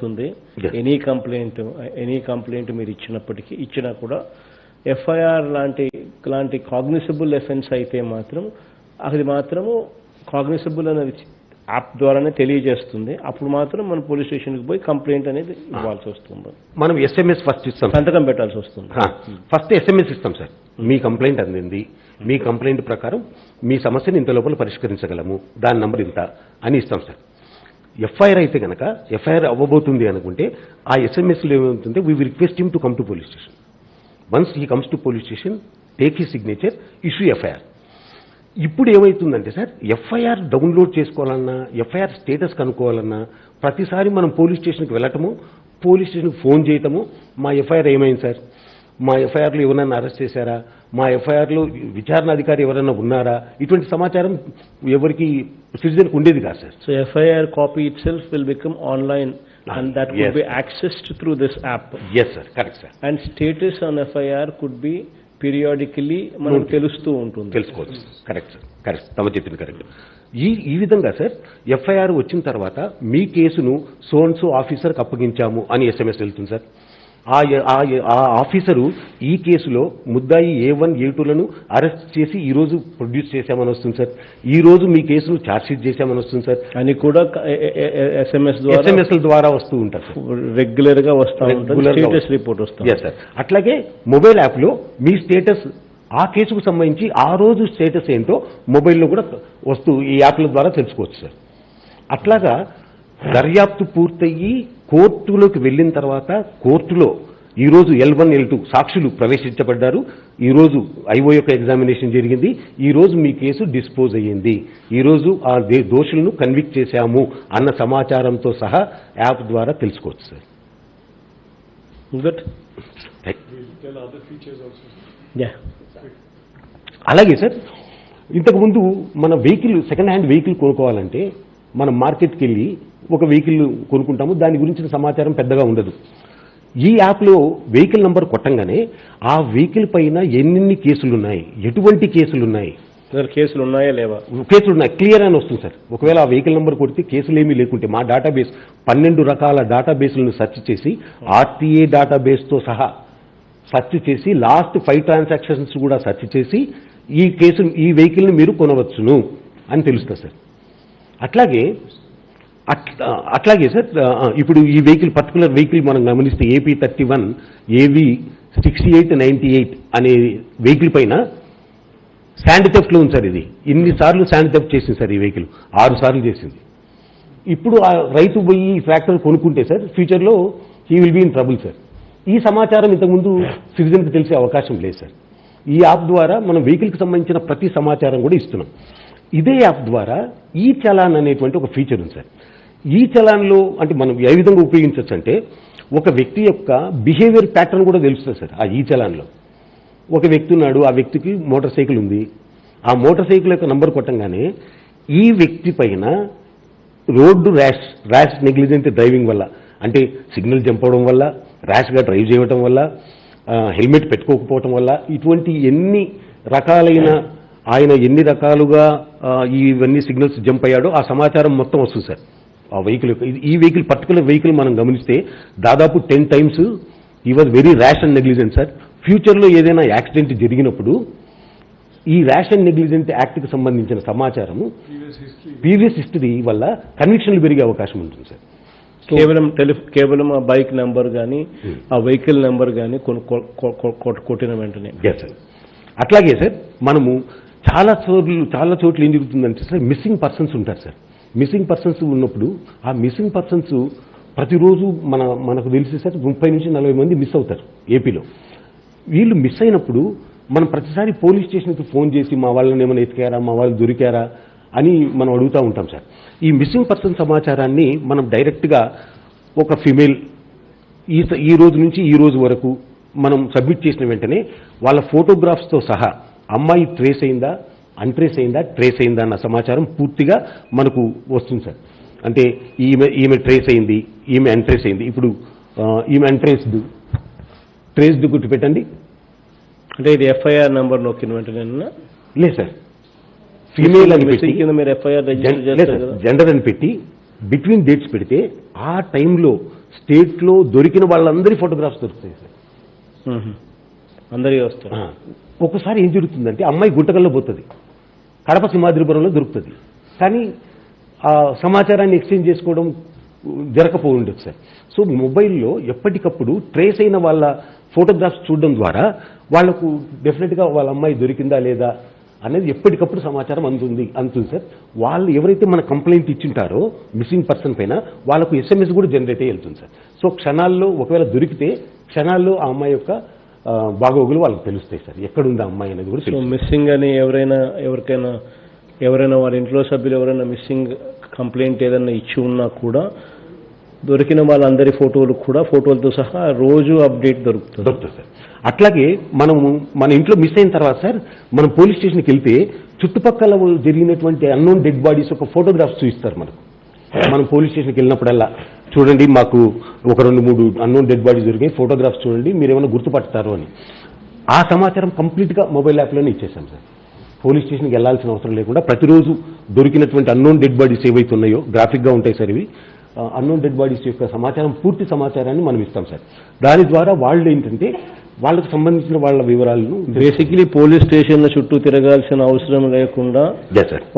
Any complaint మీరు ఇచ్చినా కూడా ఎఫ్ఐఆర్ లాంటి కాగ్నిసబుల్ ఎఫెన్స్ అయితే మాత్రం అది మాత్రము కాగ్నిసబుల్ అనేది యాప్ ద్వారానే తెలియజేస్తుంది. అప్పుడు మాత్రం మనం పోలీస్ స్టేషన్కి పోయి కంప్లైంట్ అనేది ఇవ్వాల్సి వస్తుంది. మనం ఎస్ఎంఎస్ ఫస్ట్ ఇస్తాం, సంతకం పెట్టాల్సి వస్తుంది. ఫస్ట్ ఎస్ఎంఎస్ ఇస్తాం సార్, మీ కంప్లైంట్ అందింది, మీ కంప్లైంట్ ప్రకారం మీ సమస్యను ఇంత లోపల పరిష్కరించగలము, దాని నంబర్ ఇంత అని ఇస్తాం సార్. ఎఫ్ఐఆర్ అయితే కనుక ఎఫ్ఐఆర్ అవ్వబోతుంది అనుకుంటే ఆ ఎస్ఎంఎస్లో ఏమవుతుంటే we will request him to come to police station. Once he comes to police station, take he signature, issue FIR. ఇప్పుడు ఏమవుతుందంటే సార్, ఎఫ్ఐఆర్ డౌన్లోడ్ చేసుకోవాలన్నా, ఎఫ్ఐఆర్ స్టేటస్ కనుక్కోవాలన్నా ప్రతిసారి మనం పోలీస్ స్టేషన్కి వెళ్ళటము, పోలీస్ స్టేషన్కి ఫోన్ చేయటము, మా ఎఫ్ఐఆర్ ఏమైంది సార్, మా ఎఫ్ఐఆర్లో ఎవరైనా అరెస్ట్ చేశారా, మా ఎఫ్ఐఆర్లో విచారణ అధికారి ఎవరైనా ఉన్నారా, ఇటువంటి సమాచారం ఎవరికి సిటిజన్కి ఉండేది కాదు sir. So FIR copy it self will become online and that could be accessed through this app. Yes sir, correct sir. And status on FIR could be periodically మనం తెలుస్తూ ఉంటుంది, తెలుసుకోవచ్చు. కరెక్ట్ సార్, కరెక్ట్, తమ చెప్పింది correct. ఈ విధంగా sir FIR వచ్చిన తర్వాత మీ కేసును సో ఆఫీసర్కి అప్పగించాము అని ఎస్ఎంఎస్ వెళ్తుంది సార్. ఆ ఆఫీసరు ఈ కేసులో ముద్దాయి A1 A2లను అరెస్ట్ చేసి ఈ రోజు ప్రొడ్యూస్ చేశామని వస్తుంది సార్. ఈ రోజు మీ కేసును ఛార్జ్షీట్ చేశామని వస్తుంది సార్ అని కూడా ఎస్ఎంఎస్ ద్వారా వస్తూ ఉంటారు సార్. రెగ్యులర్ గా స్టేటస్ రిపోర్ట్ వస్తుంది సార్. అట్లాగే మొబైల్ యాప్లో మీ స్టేటస్ ఆ కేసుకు సంబంధించి ఆ రోజు స్టేటస్ ఏంటో మొబైల్లో కూడా వస్తూ ఈ యాప్ల ద్వారా తెలుసుకోవచ్చు సార్. అట్లాగా దర్యాప్తు పూర్తయ్యి కోర్టులోకి వెళ్ళిన తర్వాత కోర్టులో ఈరోజు L1 L2 సాక్షులు ప్రవేశించబడ్డారు. ఈరోజు ఐఓ యొక్క ఎగ్జామినేషన్ జరిగింది. ఈరోజు మీ కేసు డిస్పోజ్ అయ్యింది. ఈరోజు ఆ దోషులను కన్విక్ట్ చేశాము అన్న సమాచారంతో సహా యాప్ ద్వారా తెలుసుకోవచ్చు సార్. అలాగే సార్, ఇంతకుముందు మన వెహికల్ సెకండ్ హ్యాండ్ వెహికల్ కొనుక్కోవాలంటే మనం మార్కెట్కి వెళ్ళి ఒక వెహికల్ కొనుక్కుంటాము, దాని గురించిన సమాచారం పెద్దగా ఉండదు. ఈ యాప్లో వెహికల్ నంబర్ కొట్టంగానే ఆ వెహికల్ పైన ఎన్ని కేసులు ఉన్నాయి, ఎటువంటి కేసులు ఉన్నాయి, కేసులు ఉన్నాయా లేవా, కేసులు ఉన్నాయి క్లియర్ అని వస్తుంది సార్. ఒకవేళ ఆ వెహికల్ నెంబర్ కొడితే కేసులు ఏమీ లేకుంటే మా డేటాబేస్ 12 రకాల డేటాబేస్లను సెర్చ్ చేసి ఆర్టీఏ డేటాబేస్తో సహా సెర్చ్ చేసి లాస్ట్ 5 ట్రాన్సాక్షన్స్ కూడా సెర్చ్ చేసి ఈ వెహికల్ని మీరు కొనవచ్చును అని తెలుస్తుంది సార్. అట్లాగే సార్, ఇప్పుడు ఈ వెహికల్ పర్టికులర్ వెహికల్ మనం గమనిస్తే AP31 AV 6898 అనే వెహికల్ పైన శాండ్ థెఫ్ట్లో ఉంది సార్. ఇది ఇన్నిసార్లు శాండ్ థెఫ్ట్ చేసింది సార్. ఈ వెహికల్ 6 సార్లు చేసింది. ఇప్పుడు ఆ రైతు పోయి ఈ ట్రాక్టర్ కొనుక్కుంటే సార్ ఫ్యూచర్లో he will be in trouble sir. ఈ సమాచారం ఇంతకుముందు సిటిజన్కి తెలిసే అవకాశం లేదు సార్. ఈ యాప్ ద్వారా మనం వెహికల్కి సంబంధించిన ప్రతి సమాచారం కూడా ఇస్తున్నాం. ఇదే యాప్ ద్వారా ఈ చలాన్ అనేటువంటి ఒక ఫీచర్ ఉంది సార్. ఈ చలాన్లో అంటే మనం ఏ విధంగా ఉపయోగించవచ్చు అంటే ఒక వ్యక్తి యొక్క బిహేవియర్ ప్యాటర్న్ కూడా తెలుస్తుంది సార్. ఈ చలాన్లో ఒక వ్యక్తి ఉన్నాడు, ఆ వ్యక్తికి మోటార్ సైకిల్ ఉంది. ఆ మోటార్ సైకిల్ యొక్క నంబర్ కొట్టంగానే ఈ వ్యక్తి పైన రోడ్డు ర్యాష్ నెగ్లిజెంట్ డ్రైవింగ్ వల్ల, అంటే సిగ్నల్ జంప్ అవడం వల్ల, ర్యాష్గా డ్రైవ్ చేయడం వల్ల, హెల్మెట్ పెట్టుకోకపోవటం వల్ల, ఇటువంటి ఎన్ని రకాలైన ఆయన ఎన్ని రకాలుగా ఇవన్నీ సిగ్నల్స్ జంప్ అయ్యాడో ఆ సమాచారం మొత్తం వస్తుంది సార్. ఆ వెహికల్ యొక్క ఈ వెహికల్ పర్టికులర్ వెహికల్ మనం గమనిస్తే దాదాపు 10 times ఈ was very rash and negligent sir. ఫ్యూచర్లో ఏదైనా యాక్సిడెంట్ జరిగినప్పుడు ఈ ర్యాష్ అండ్ నెగ్లిజెంట్ యాక్ట్కి సంబంధించిన సమాచారము ప్రీవియస్ హిస్టరీ వల్ల కన్విక్షన్లు పెరిగే అవకాశం ఉంటుంది సార్. కేవలం ఆ బైక్ నెంబర్ కానీ ఆ వెహికల్ నెంబర్ కానీ కొట్టిన వెంటనే సార్. అట్లాగే సార్ మనము చాలా చోట్ల ఏం జరుగుతుందంటే సార్ మిస్సింగ్ పర్సన్స్ ఉంటారు సార్. మిస్సింగ్ పర్సన్స్ ఉన్నప్పుడు ఆ మిస్సింగ్ పర్సన్స్ ప్రతిరోజు మనకు తెలిసి సార్ 30 నుంచి 40 మంది మిస్ అవుతారు ఏపీలో. వీళ్ళు మిస్ అయినప్పుడు మనం ప్రతిసారి పోలీస్ స్టేషన్కి ఫోన్ చేసి మా వాళ్ళని ఏమైనా ఎతికారా, మా వాళ్ళు దొరికారా అని మనం అడుగుతూ ఉంటాం సార్. ఈ మిస్సింగ్ పర్సన్ సమాచారాన్ని మనం డైరెక్ట్గా ఒక ఫిమేల్ ఈ రోజు నుంచి ఈ రోజు వరకు మనం సబ్మిట్ చేసిన వెంటనే వాళ్ళ ఫోటోగ్రాఫ్స్తో సహా అమ్మాయి ట్రేస్ అయిందా, అన్ట్రేస్ అయిందా, ట్రేస్ అయిందా అన్న సమాచారం పూర్తిగా మనకు వస్తుంది సార్. అంటే ఈమె ట్రేస్ అయింది, ఈమె అన్ట్రేస్ అయింది. ఇప్పుడు ఈమె ట్రేస్డ్ గుర్తు పెట్టండి. అంటే ఇది ఎఫ్ఐఆర్ నెంబర్ నొక్కిన వెంటనే లేదు సార్, ఫీమేల్ అని పెట్టి మీరు ఎఫ్ఐఆర్ జెండర్ అని పెట్టి బిట్వీన్ డేట్స్ పెడితే ఆ టైంలో స్టేట్లో దొరికిన వాళ్ళందరి ఫోటోగ్రాఫ్స్ దొరుకుతాయి సార్. అందరికీ వస్తారు. ఒక్కసారి ఏం జరుగుతుందంటే అమ్మాయి గుంటకల్లో పోతుంది, కడప సింహాద్రిపురంలో దొరుకుతుంది, కానీ ఆ సమాచారాన్ని ఎక్స్చేంజ్ చేసుకోవడం జరగకపోయి ఉండదు సార్. సో మొబైల్లో ఎప్పటికప్పుడు ట్రేస్ అయిన వాళ్ళ ఫోటోగ్రాఫ్స్ చూడడం ద్వారా వాళ్లకు డెఫినెట్గా వాళ్ళ అమ్మాయి దొరికిందా లేదా అనేది ఎప్పటికప్పుడు సమాచారం అందుతుంది సార్. వాళ్ళు ఎవరైతే మన కంప్లైంట్ ఇచ్చింటారో మిస్సింగ్ పర్సన్ పైన వాళ్ళకు SMS కూడా జనరేట్ అయ్యి వెళ్తుంది సార్. సో క్షణాల్లో ఒకవేళ దొరికితే క్షణాల్లో ఆ అమ్మాయి యొక్క బాగోగులు వాళ్ళకి తెలుస్తాయి సార్, ఎక్కడుంది అమ్మాయి అనేది కూడా. సో మిస్సింగ్ అని ఎవరైనా వారి ఇంట్లో సభ్యులు ఎవరైనా మిస్సింగ్ కంప్లైంట్ ఏదైనా ఇచ్చి ఉన్నా కూడా దొరికిన వాళ్ళందరి ఫోటోలతో సహా రోజు అప్డేట్ దొరుకుతుంది సార్. అట్లాగే మన ఇంట్లో మిస్ అయిన తర్వాత సార్ మనం పోలీస్ స్టేషన్కి వెళ్తే చుట్టుపక్కల జరిగినటువంటి అన్నోన్ డెడ్ బాడీస్ ఒక ఫోటోగ్రాఫ్స్ చూపిస్తారు మనకు. మనం పోలీస్ స్టేషన్కి వెళ్ళినప్పుడల్లా చూడండి మాకు ఒక 2-3 అన్నోన్ డెడ్ బాడీస్ దొరికాయి, ఫోటోగ్రాఫ్స్ చూడండి మీరు ఏమైనా గుర్తుపడతారు అని. ఆ సమాచారం కంప్లీట్గా మొబైల్ యాప్లోనే ఇచ్చేసాం సార్. పోలీస్ స్టేషన్కి వెళ్లాల్సిన అవసరం లేకుండా ప్రతిరోజు దొరికినటువంటి అన్నోన్ డెడ్ బాడీస్ ఏవైతే ఉన్నాయో గ్రాఫిక్గా ఉంటాయి సార్ ఇవి. అన్నోన్ డెడ్ బాడీస్ యొక్క పూర్తి సమాచారాన్ని మనం ఇస్తాం సార్. దాని ద్వారా వాళ్ళు ఏంటంటే వాళ్ళకు సంబంధించిన వాళ్ళ వివరాలను బేసిక్లీ పోలీస్ స్టేషన్ల చుట్టూ తిరగాల్సిన అవసరం లేకుండా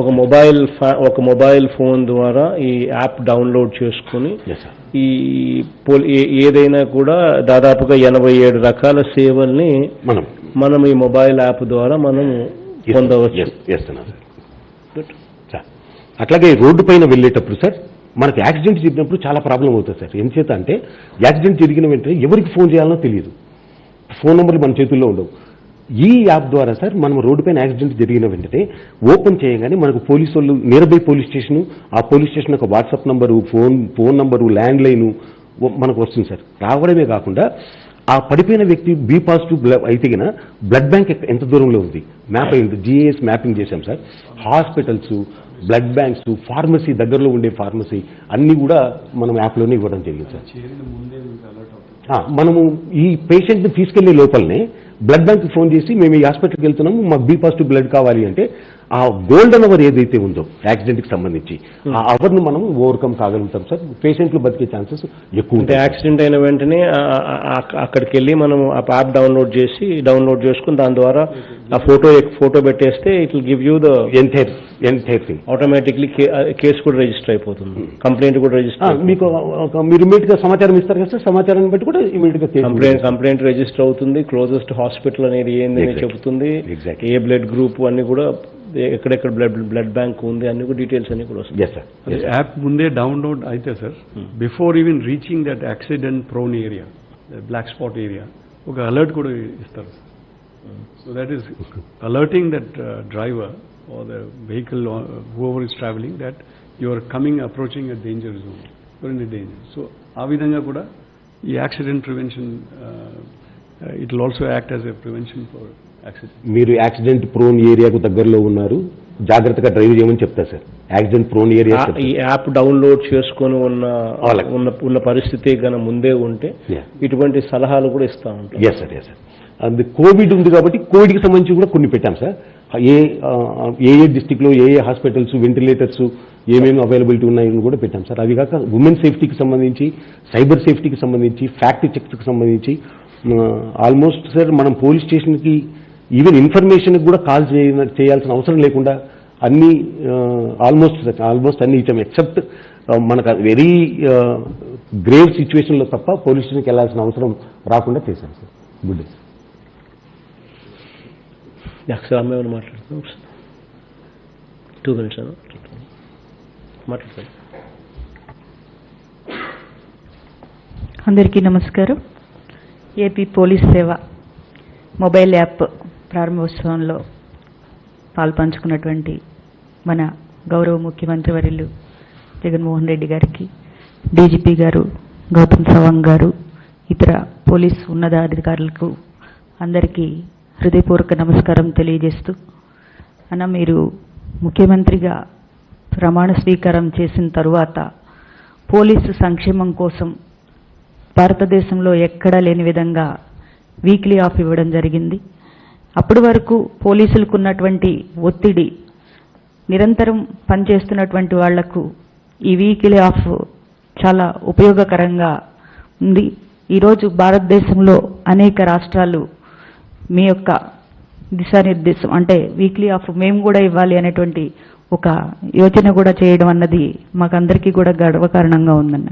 ఒక మొబైల్ ఫోన్ ద్వారా ఈ యాప్ డౌన్లోడ్ చేసుకుని ఈ ఏదైనా కూడా దాదాపుగా 87 రకాల సేవల్ని మనం ఈ మొబైల్ యాప్ ద్వారా మనం పొందవచ్చు. అట్లాగే రోడ్డు పైన వెళ్ళేటప్పుడు సార్ మనకి యాక్సిడెంట్ జరిగినప్పుడు చాలా ప్రాబ్లం అవుతుంది సార్. ఎంచేత అంటే యాక్సిడెంట్ జరిగిన వెంటనే ఎవరికి ఫోన్ చేయాలనో తెలియదు, ఫోన్ నెంబర్లు మన చేతుల్లో ఉండవు. ఈ యాప్ ద్వారా సార్ మనం రోడ్డు పైన యాక్సిడెంట్ జరిగిన వెంటనే ఓపెన్ చేయగానే మనకు పోలీసు వాళ్ళు నియర్ బై పోలీస్ స్టేషన్, ఆ పోలీస్ స్టేషన్ ఒక WhatsApp number, phone number, land line మనకు వస్తుంది సార్. రావడమే కాకుండా ఆ పడిపోయిన వ్యక్తి బి పాజిటివ్ అయితే గిన బ్లడ్ బ్యాంక్ ఎంత దూరంలో ఉంది మ్యాప్ అయింది, GIS మ్యాపింగ్ చేశాం sir. Hospitals, blood banks, pharmacy, దగ్గరలో ఉండే ఫార్మసీ అన్నీ కూడా మనం యాప్లోనే ఇవ్వడం జరిగింది సార్. మనము ఈ పేషెంట్ని తీసుకెళ్లే లోపలనే బ్లడ్ బ్యాంక్ ఫోన్ చేసి మేము ఈ హాస్పిటల్కి వెళ్తున్నాము, మాకు బి పాజిటివ్ బ్లడ్ కావాలి అంటే ఆ గోల్డెన్ అవర్ ఏదైతే ఉందో యాక్సిడెంట్కి సంబంధించి ఆ అవర్ను మనం ఓవర్కమ్ కాగలుగుతాం సార్. పేషెంట్లు బతికే ఛాన్సెస్ ఎక్కువ ఉంటాయి. యాక్సిడెంట్ అయిన వెంటనే అక్కడికి వెళ్ళి మనం ఆ యాప్ డౌన్లోడ్ చేసుకుని దాని ద్వారా ఆ ఫోటో పెట్టేస్తే it will give you the entire thing. Automatically case కూడా రిజిస్టర్ అయిపోతుంది, కంప్లైంట్ కూడా రిజిస్టర్. మీరు ఇమీడియట్ గా సమాచారం ఇస్తారు కదా సార్, సమాచారాన్ని బట్టి కూడా ఇమీడియట్ గా కంప్లైంట్ రిజిస్టర్ అవుతుంది. క్లోజెస్ట్ హాస్పిటల్ అనేది ఏందని చెబుతుంది, ఏ బ్లడ్ గ్రూప్ అన్ని కూడా, ఎక్కడెక్కడ బ్లడ్ బ్యాంక్ ఉంది అన్ని కూడా డీటెయిల్స్ అన్ని కూడా వస్తాయి. యాప్ ముందే డౌన్లోడ్ అయితే sir before even reaching that accident prone area, block spot area, ఒక అలర్ట్ కూడా ఇస్తారు sir. So that is alerting that driver or the vehicle or whoever is traveling that you are approaching a danger zone, you are in a danger. So ఆ విధంగా కూడా ఈ accident prevention it will also act as a prevention for accident. మీరు accident prone ఏరియాకు దగ్గరలో ఉన్నారు, జాగ్రత్తగా drive చేయమని చెప్తారు సార్. యాక్సిడెంట్ ప్రోన్ ఏరియా ఈ యాప్ డౌన్లోడ్ చేసుకొని ఉన్న పరిస్థితి కన్నా ముందే ఉంటే ఇటువంటి సలహాలు కూడా ఇస్తా ఉంటాం. Yes sir. అది కోవిడ్ ఉంది కాబట్టి కోవిడ్కి సంబంధించి కూడా కొన్ని పెట్టాం సార్. ఏ డిస్టిక్లో ఏ హాస్పిటల్స్, వెంటిలేటర్స్ ఏమేమి అవైలబిలిటీ ఉన్నాయని కూడా పెట్టాం సార్. అవి కాక ఉమెన్ సేఫ్టీకి సంబంధించి, సైబర్ సేఫ్టీకి సంబంధించి, ఫ్యాక్ట్ చెక్స్కి సంబంధించి ఆల్మోస్ట్ సార్ మనం పోలీస్ స్టేషన్కి ఈవెన్ ఇన్ఫర్మేషన్ కూడా కాల్ చేయాల్సిన అవసరం లేకుండా అన్ని ఆల్మోస్ట్ అన్ని ఇచ్చాం. ఎక్సెప్ట్ మనకు వెరీ గ్రేవ్ సిచ్యువేషన్లో తప్ప పోలీస్ స్టేషన్కి వెళ్ళాల్సిన అవసరం రాకుండా చేశాం సార్. Good day. ఏమైనా మాట్లాడుతున్నాం 2 minutes మాట్లాడతాను. అందరికీ నమస్కారం. AP police Seva mobile app ప్రారంభోత్సవంలో పాల్పంచుకున్నటువంటి మన గౌరవ ముఖ్యమంత్రి వర్యులు జగన్మోహన్ రెడ్డి గారికి, డీజీపీ గారు గౌతమ్ సవాంగ్ గారు, ఇతర పోలీస్ ఉన్నతాధికారులకు అందరికీ హృదయపూర్వక నమస్కారం తెలియజేస్తూ, అన్న మీరు ముఖ్యమంత్రిగా ప్రమాణ స్వీకారం చేసిన తరువాత పోలీసు సంక్షేమం కోసం భారతదేశంలో ఎక్కడా లేని విధంగా వీక్లీ ఆఫ్ ఇవ్వడం జరిగింది. అప్పటి వరకు పోలీసులకు ఉన్నటువంటి ఒత్తిడి, నిరంతరం పనిచేస్తున్నటువంటి వాళ్లకు ఈ వీక్లీ ఆఫ్ చాలా ఉపయోగకరంగా ఉంది. ఈరోజు భారతదేశంలో అనేక రాష్ట్రాలు మీ యొక్క దిశానిర్దేశం అంటే వీక్లీ ఆఫ్ మేము కూడా ఇవ్వాలి అనేటువంటి ఒక యోచన కూడా చేయడం అన్నది మాకందరికీ కూడా గర్వకారణంగా ఉందన్న.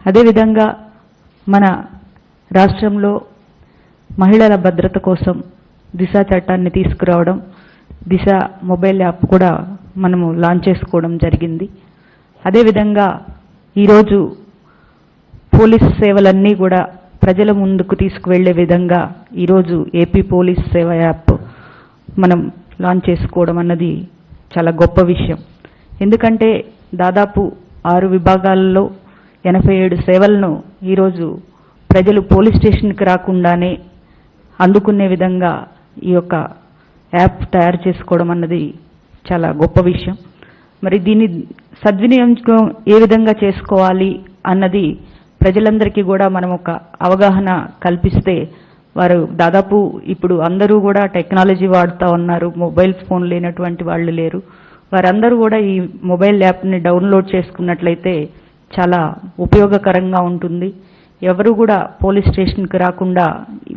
అదేవిధంగా మన రాష్ట్రంలో మహిళల భద్రత కోసం దిశ చట్టాన్ని తీసుకురావడం, దిశ మొబైల్ యాప్ కూడా మనము లాంచ్ చేసుకోవడం జరిగింది. అదేవిధంగా ఈరోజు పోలీస్ సేవలన్నీ కూడా ప్రజల ముందుకు తీసుకువెళ్లే విధంగా ఈరోజు ఏపీ పోలీస్ సేవ యాప్ మనం లాంచ్ చేసుకోవడం అన్నది చాలా గొప్ప విషయం. ఎందుకంటే దాదాపు 6 విభాగాల్లో 87 సేవలను ఈరోజు ప్రజలు పోలీస్ స్టేషన్కి రాకుండానే అందుకునే విధంగా ఈ యొక్క యాప్ తయారు చేసుకోవడం అన్నది చాలా గొప్ప విషయం. మరి దీన్ని సద్వినియోగం ఏ విధంగా చేసుకోవాలి అన్నది ప్రజలందరికీ కూడా మనం ఒక అవగాహన కల్పిస్తే వారు దాదాపు ఇప్పుడు అందరూ కూడా టెక్నాలజీ వాడుతూ ఉన్నారు. మొబైల్ ఫోన్ లేనటువంటి వాళ్ళు లేరు. వారందరూ కూడా ఈ మొబైల్ యాప్ని డౌన్లోడ్ చేసుకున్నట్లయితే చాలా ఉపయోగకరంగా ఉంటుంది. ఎవరు కూడా పోలీస్ స్టేషన్కి రాకుండా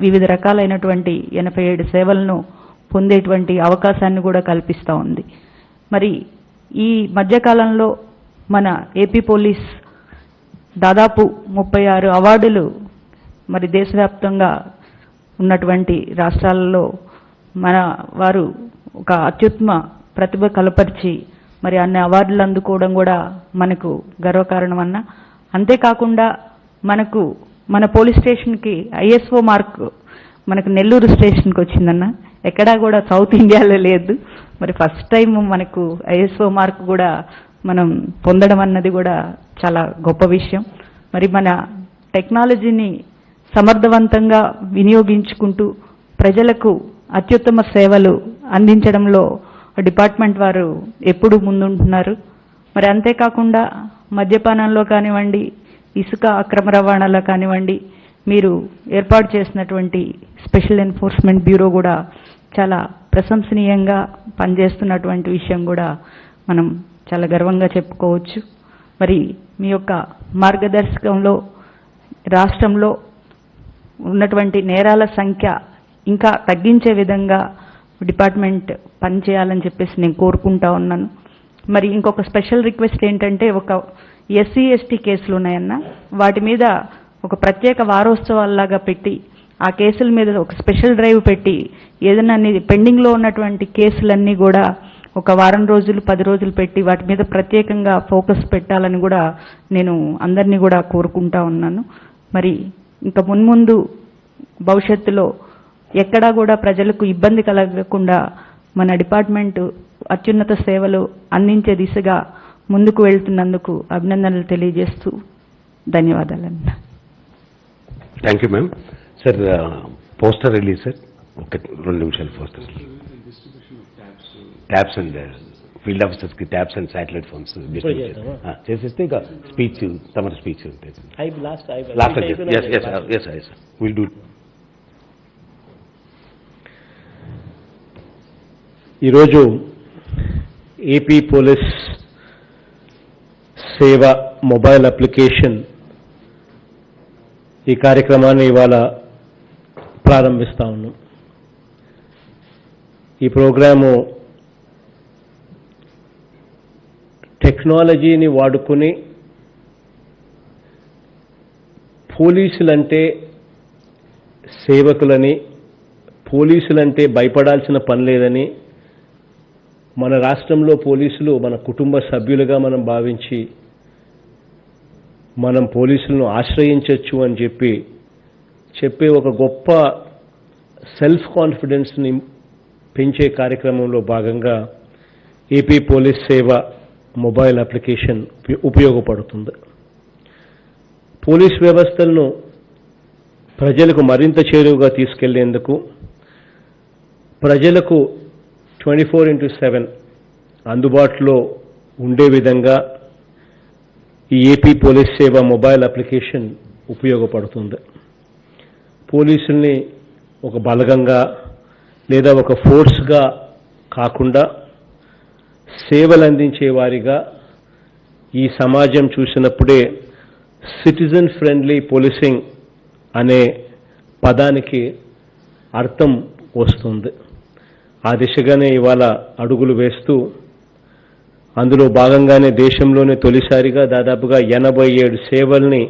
వివిధ రకాలైనటువంటి 87 సేవలను పొందేటువంటి అవకాశాన్ని కూడా కల్పిస్తూ ఉంది. మరి ఈ మధ్యకాలంలో మన ఏపీ పోలీస్ దాదాపు 36 అవార్డులు మరి దేశవ్యాప్తంగా ఉన్నటువంటి రాష్ట్రాలలో మన వారు ఒక అత్యుత్తమ ప్రతిభ కనపరిచి మరి అన్ని అవార్డులు అందుకోవడం కూడా మనకు గర్వకారణం అన్న. అంతేకాకుండా మనకు మన పోలీస్ స్టేషన్కి ఐఎస్ఓ మార్క్ మనకు నెల్లూరు స్టేషన్కి వచ్చిందన్న. ఎక్కడా కూడా సౌత్ ఇండియాలో లేదు. మరి ఫస్ట్ టైం మనకు ఐఎస్ఓ మార్క్ కూడా మనం పొందడం అన్నది కూడా చాలా గొప్ప విషయం. మరి మన టెక్నాలజీని సమర్థవంతంగా వినియోగించుకుంటూ ప్రజలకు అత్యుత్తమ సేవలు అందించడంలో డిపార్ట్మెంట్ వారు ఎప్పుడూ ముందుంటున్నారు. మరి అంతేకాకుండా మద్యపానంలో కానివ్వండి, ఇసుక అక్రమ రవాణాలో కానివ్వండి, మీరు ఏర్పాటు చేసినటువంటి స్పెషల్ ఎన్ఫోర్స్మెంట్ బ్యూరో కూడా చాలా ప్రశంసనీయంగా పనిచేస్తున్నటువంటి విషయం కూడా మనం చాలా గర్వంగా చెప్పుకోవచ్చు. మరి మీ యొక్క మార్గదర్శకంలో రాష్ట్రంలో ఉన్నటువంటి నేరాల సంఖ్య ఇంకా తగ్గించే విధంగా డిపార్ట్మెంట్ పనిచేయాలని చెప్పేసి నేను కోరుకుంటా ఉన్నాను. మరి ఇంకొక స్పెషల్ రిక్వెస్ట్ ఏంటంటే, ఒక ఎస్సీ ఎస్టీ కేసులు ఉన్నాయన్న, వాటి మీద ఒక ప్రత్యేక వారోత్సవాల్లాగా పెట్టి ఆ కేసుల మీద ఒక స్పెషల్ డ్రైవ్ పెట్టి ఏదైనా పెండింగ్లో ఉన్నటువంటి కేసులన్నీ కూడా ఒక వారం రోజులు 10 రోజులు పెట్టి వాటి మీద ప్రత్యేకంగా ఫోకస్ పెట్టాలని కూడా నేను అందరినీ కూడా కోరుకుంటా ఉన్నాను. మరి ఇంకా మున్ముందు భవిష్యత్తులో ఎక్కడా కూడా ప్రజలకు ఇబ్బంది కలగకుండా మన డిపార్ట్మెంటు అత్యున్నత సేవలు అందించే దిశగా ముందుకు వెళ్తున్నందుకు అభినందనలు తెలియజేస్తూ ధన్యవాదాలన్నా. Thank you ma'am. Sir poster release sir, ఒక 2 నిమిషాలు పోస్టర్ ట్యాబ్స్ అండ్ ఫీల్డ్ ఆఫీసర్స్కి ట్యాబ్స్ అండ్ శాటిలైట్ ఫోన్స్ చేసేస్తే ఇక స్పీచ్ తమ స్పీచ్ ఉంటుంది. Last will do. ఈరోజు AP police Seva mobile application ఈ కార్యక్రమాన్ని ఇవాళ ప్రారంభిస్తా ఉన్నాం. ఈ ప్రోగ్రాము టెక్నాలజీని వాడుకుని పోలీసులంటే సేవకులని, పోలీసులంటే భయపడాల్సిన పని లేదని, మన రాష్ట్రంలో పోలీసులు మన కుటుంబ సభ్యులుగా మనం భావించి మనం పోలీసులను ఆశ్రయించవచ్చు అని చెప్పే ఒక గొప్ప సెల్ఫ్ కాన్ఫిడెన్స్ని పెంచే కార్యక్రమంలో భాగంగా AP police Seva mobile application ఉపయోగపడుతుంది. పోలీస్ వ్యవస్థలను ప్రజలకు మరింత చేరువుగా తీసుకెళ్లేందుకు, ప్రజలకు 24/7 అందుబాటులో ఉండే విధంగా ఈ AP police Seva mobile application ఉపయోగపడుతుంది. పోలీసుల్ని ఒక బలగంగా లేదా ఒక ఫోర్స్గా కాకుండా సేవలు అందించే వారిగా ఈ సమాజం చూసినప్పుడే సిటిజన్ ఫ్రెండ్లీ పోలీసింగ్ అనే పదానికి అర్థం వస్తుంది. ఆ దిశగానే ఇవాళ అడుగులు వేస్తూ అందులో భాగంగానే దేశంలోనే తొలిసారిగా దాదాపుగా 87 సేవల్ని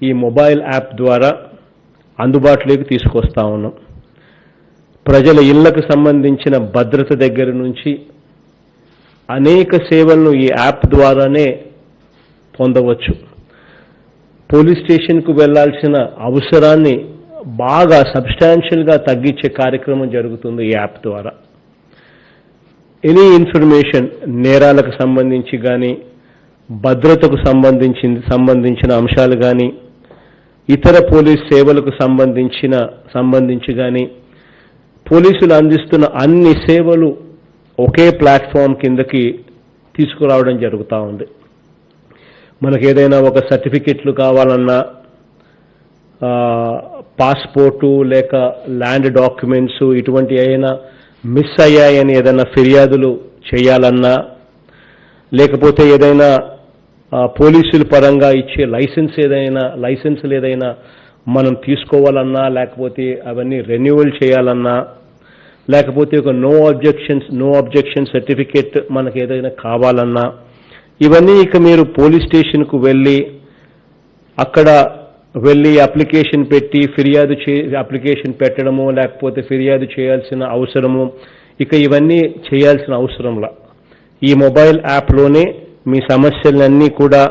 ఈ మొబైల్ యాప్ ద్వారా అందుబాటులోకి తీసుకొస్తా ఉన్నాం. ప్రజల ఇళ్లకు సంబంధించిన భద్రత దగ్గర నుంచి అనేక సేవలను ఈ యాప్ ద్వారానే పొందవచ్చు. పోలీస్ స్టేషన్కు వెళ్లాల్సిన అవసరాన్ని బాగా సబ్స్టాన్షియల్గా తగ్గించే కార్యక్రమం జరుగుతుంది ఈ యాప్ ద్వారా. ఎనీ ఇన్ఫర్మేషన్ సంబంధించి సంబంధించి కానీ, భద్రతకు సంబంధించిన అంశాలు కానీ, ఇతర పోలీస్ సేవలకు సంబంధించి కానీ, పోలీసులు అందిస్తున్న అన్ని సేవలు ఒకే ప్లాట్ఫామ్ కిందకి తీసుకురావడం జరుగుతూ ఉంది. మనకు ఏదైనా ఒక సర్టిఫికెట్లు కావాలన్నా, పాస్పోర్టు లేక ల్యాండ్ డాక్యుమెంట్స్ ఇటువంటి అయినా మిస్ అయ్యాయని ఏదైనా ఫిర్యాదులు చేయాలన్నా, లేకపోతే ఏదైనా పోలీసుల పరంగా ఇచ్చే లైసెన్సులు ఏదైనా మనం తీసుకోవాలన్నా, లేకపోతే అవన్నీ రెన్యువల్ చేయాలన్నా, లేకపోతే ఒక నో అబ్జెక్షన్ సర్టిఫికేట్ మనకు ఏదైనా కావాలన్నా, ఇవన్నీ ఇక మీరు పోలీస్ స్టేషన్కు అక్కడ వెళ్ళి అప్లికేషన్ పెట్టి అప్లికేషన్ పెట్టడము, లేకపోతే ఫిర్యాదు చేయాల్సిన అవసరము, ఇక ఇవన్నీ చేయాల్సిన అవసరంలా ఈ మొబైల్ యాప్లోనే మీ సమస్యలన్నీ కూడా,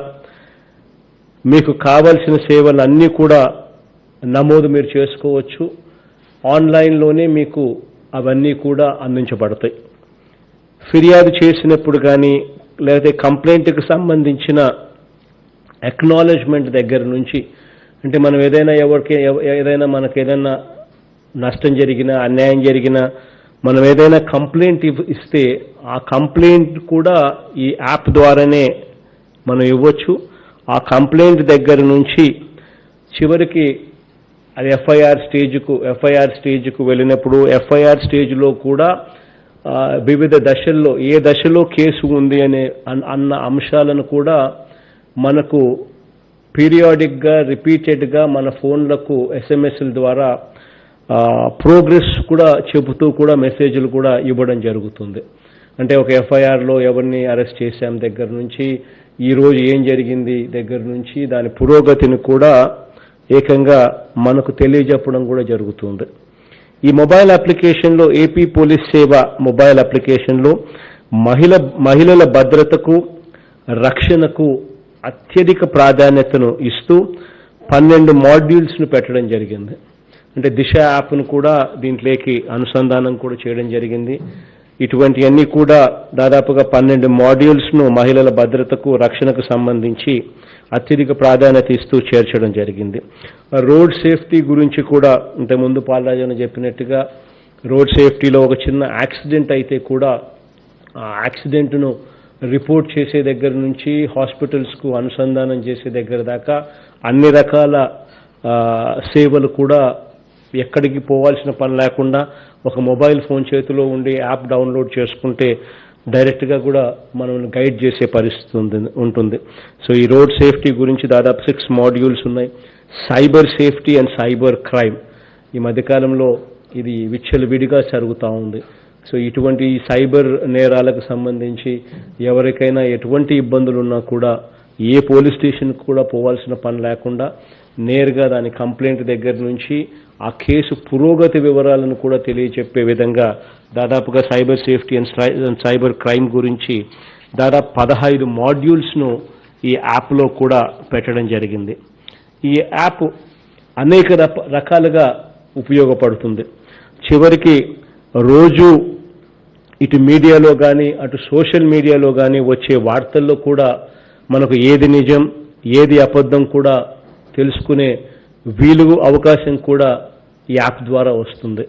మీకు కావాల్సిన సేవలన్నీ కూడా నమోదు మీరు చేసుకోవచ్చు. ఆన్లైన్లోనే మీకు అవన్నీ కూడా అందించబడతాయి. ఫిర్యాదు చేసినప్పుడు కానీ, లేకపోతే కంప్లైంట్కి సంబంధించిన అక్నాలెడ్జ్మెంట్ దగ్గర నుంచి, అంటే మనం ఏదైనా మనకు ఏదైనా నష్టం జరిగినా, అన్యాయం జరిగినా, మనం ఏదైనా కంప్లైంట్ ఇస్తే ఆ కంప్లైంట్ కూడా ఈ యాప్ ద్వారానే మనం ఇవ్వచ్చు. ఆ కంప్లైంట్ దగ్గర నుంచి చివరికి అది ఎఫ్ఐఆర్ స్టేజ్కు వెళ్ళినప్పుడు ఎఫ్ఐఆర్ స్టేజ్లో కూడా వివిధ దశల్లో ఏ దశలో కేసు ఉంది అన్న అంశాలను కూడా మనకు పీరియాడిక్గా రిపీటెడ్గా మన ఫోన్లకు ఎస్ఎంఎస్ల ద్వారా ప్రోగ్రెస్ కూడా చెబుతూ కూడా మెసేజ్లు కూడా ఇవ్వడం జరుగుతుంది. అంటే ఒక ఎఫ్ఐఆర్లో ఎవరిని అరెస్ట్ చేశాం దగ్గర నుంచి, ఈరోజు ఏం జరిగింది దగ్గర నుంచి దాని పురోగతిని కూడా ఏకంగా మనకు తెలియజెప్పడం కూడా జరుగుతుంది. ఈ మొబైల్ అప్లికేషన్లో ఏపీ పోలీస్ సేవ మొబైల్ అప్లికేషన్లో మహిళల భద్రతకు, రక్షణకు అత్యధిక ప్రాధాన్యతను ఇస్తూ 12 మాడ్యూల్స్ను పెట్టడం జరిగింది. అంటే దిశ యాప్ను కూడా దీంట్లోకి అనుసంధానం కూడా చేయడం జరిగింది. ఇటువంటివన్నీ కూడా దాదాపుగా 12 మాడ్యూల్స్ను మహిళల భద్రతకు, రక్షణకు సంబంధించి అత్యధిక ప్రాధాన్యత ఇస్తూ చేర్చడం జరిగింది. రోడ్ సేఫ్టీ గురించి కూడా ఇంతకుముందు పాలరాజు చెప్పినట్టుగా రోడ్ సేఫ్టీలో ఒక చిన్న యాక్సిడెంట్ అయితే కూడా ఆ యాక్సిడెంట్ను రిపోర్ట్ చేసే దగ్గర నుంచి హాస్పిటల్స్కు అనుసంధానం చేసే దగ్గర దాకా అన్ని రకాల సేవలు కూడా ఎక్కడికి పోవాల్సిన పని లేకుండా ఒక మొబైల్ ఫోన్ చేతిలో ఉండి యాప్ డౌన్లోడ్ చేసుకుంటే డైరెక్ట్గా కూడా మనం గైడ్ చేసే పరిస్థితి ఉంటుంది. సో ఈ రోడ్ సేఫ్టీ గురించి దాదాపు 6 మాడ్యూల్స్ ఉన్నాయి. Cyber safety and cyber crime ఈ మధ్యకాలంలో ఇది విచ్చలవిడిగా జరుగుతూ ఉంది. సో ఇటువంటి సైబర్ నేరాలకు సంబంధించి ఎవరికైనా ఎటువంటి ఇబ్బందులు ఉన్నా కూడా ఏ పోలీస్ స్టేషన్కి కూడా పోవాల్సిన పని లేకుండా నేరుగా దాని కంప్లైంట్ దగ్గర నుంచి ఆ కేసు పురోగతి వివరాలను కూడా తెలియచెప్పే విధంగా దాదాపుగా cyber safety and cyber crime గురించి దాదాపు 15 మాడ్యూల్స్ను ఈ యాప్లో కూడా పెట్టడం జరిగింది. ఈ యాప్ అనేక రకాలుగా ఉపయోగపడుతుంది. చివరికి రోజు ఇటు మీడియాలో కానీ అటు సోషల్ మీడియాలో కానీ వచ్చే వార్తల్లో కూడా మనకు ఏది నిజం ఏది అబద్ధం కూడా తెలుసుకునే అవకాశం కూడా ఈ యాప్ ద్వారా వస్తుంది.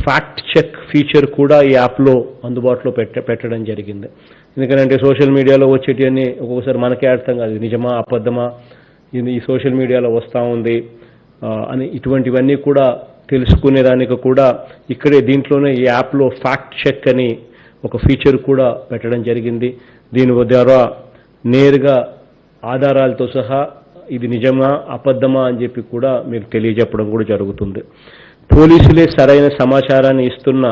ఫ్యాక్ట్ చెక్ ఫీచర్ కూడా ఈ యాప్లో అందుబాటులో పెట్టడం జరిగింది. ఎందుకంటే సోషల్ మీడియాలో వచ్చేటివన్నీ ఒక్కొక్కసారి మనకే అర్థం కాదు, నిజమా అబద్ధమా, ఇది ఈ సోషల్ మీడియాలో వస్తూ ఉంది అని ఇటువంటివన్నీ కూడా తెలుసుకునేదానికి కూడా ఇక్కడే దీంట్లోనే ఈ యాప్లో ఫ్యాక్ట్ చెక్ అని ఒక ఫీచర్ కూడా పెట్టడం జరిగింది. దీని ద్వారా నేరుగా ఆధారాలతో సహా ఇది నిజమా అబద్ధమా అని చెప్పి కూడా మీకు తెలియజెప్పడం కూడా జరుగుతుంది. పోలీసులే సరైన సమాచారాన్ని ఇస్తున్న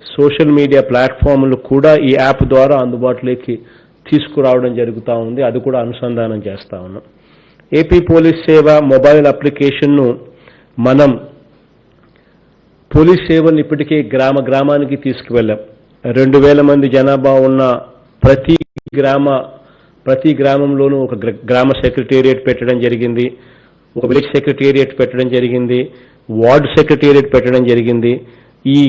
సోషల్ మీడియా ప్లాట్ఫామ్లు కూడా ఈ యాప్ ద్వారా అందుబాటులోకి తీసుకురావడం జరుగుతూ ఉంది. అది కూడా అనుసంధానం చేస్తూ ఉన్నాం. ఏపీ పోలీస్ సేవ మొబైల్ అప్లికేషన్ను మనం పోలీస్ సేవలను ఇప్పటికే గ్రామానికి తీసుకువెళ్ళాం. 2000 మంది జనాభా ఉన్న ప్రతి గ్రామంలోనూ ఒక గ్రామ సెక్రటేరియట్ పెట్టడం జరిగింది, ఒక విలేజ్ సెక్రటేరియట్ పెట్టడం జరిగింది, వార్డు సెక్రటేరియట్ పెట్టడం జరిగింది. ఈ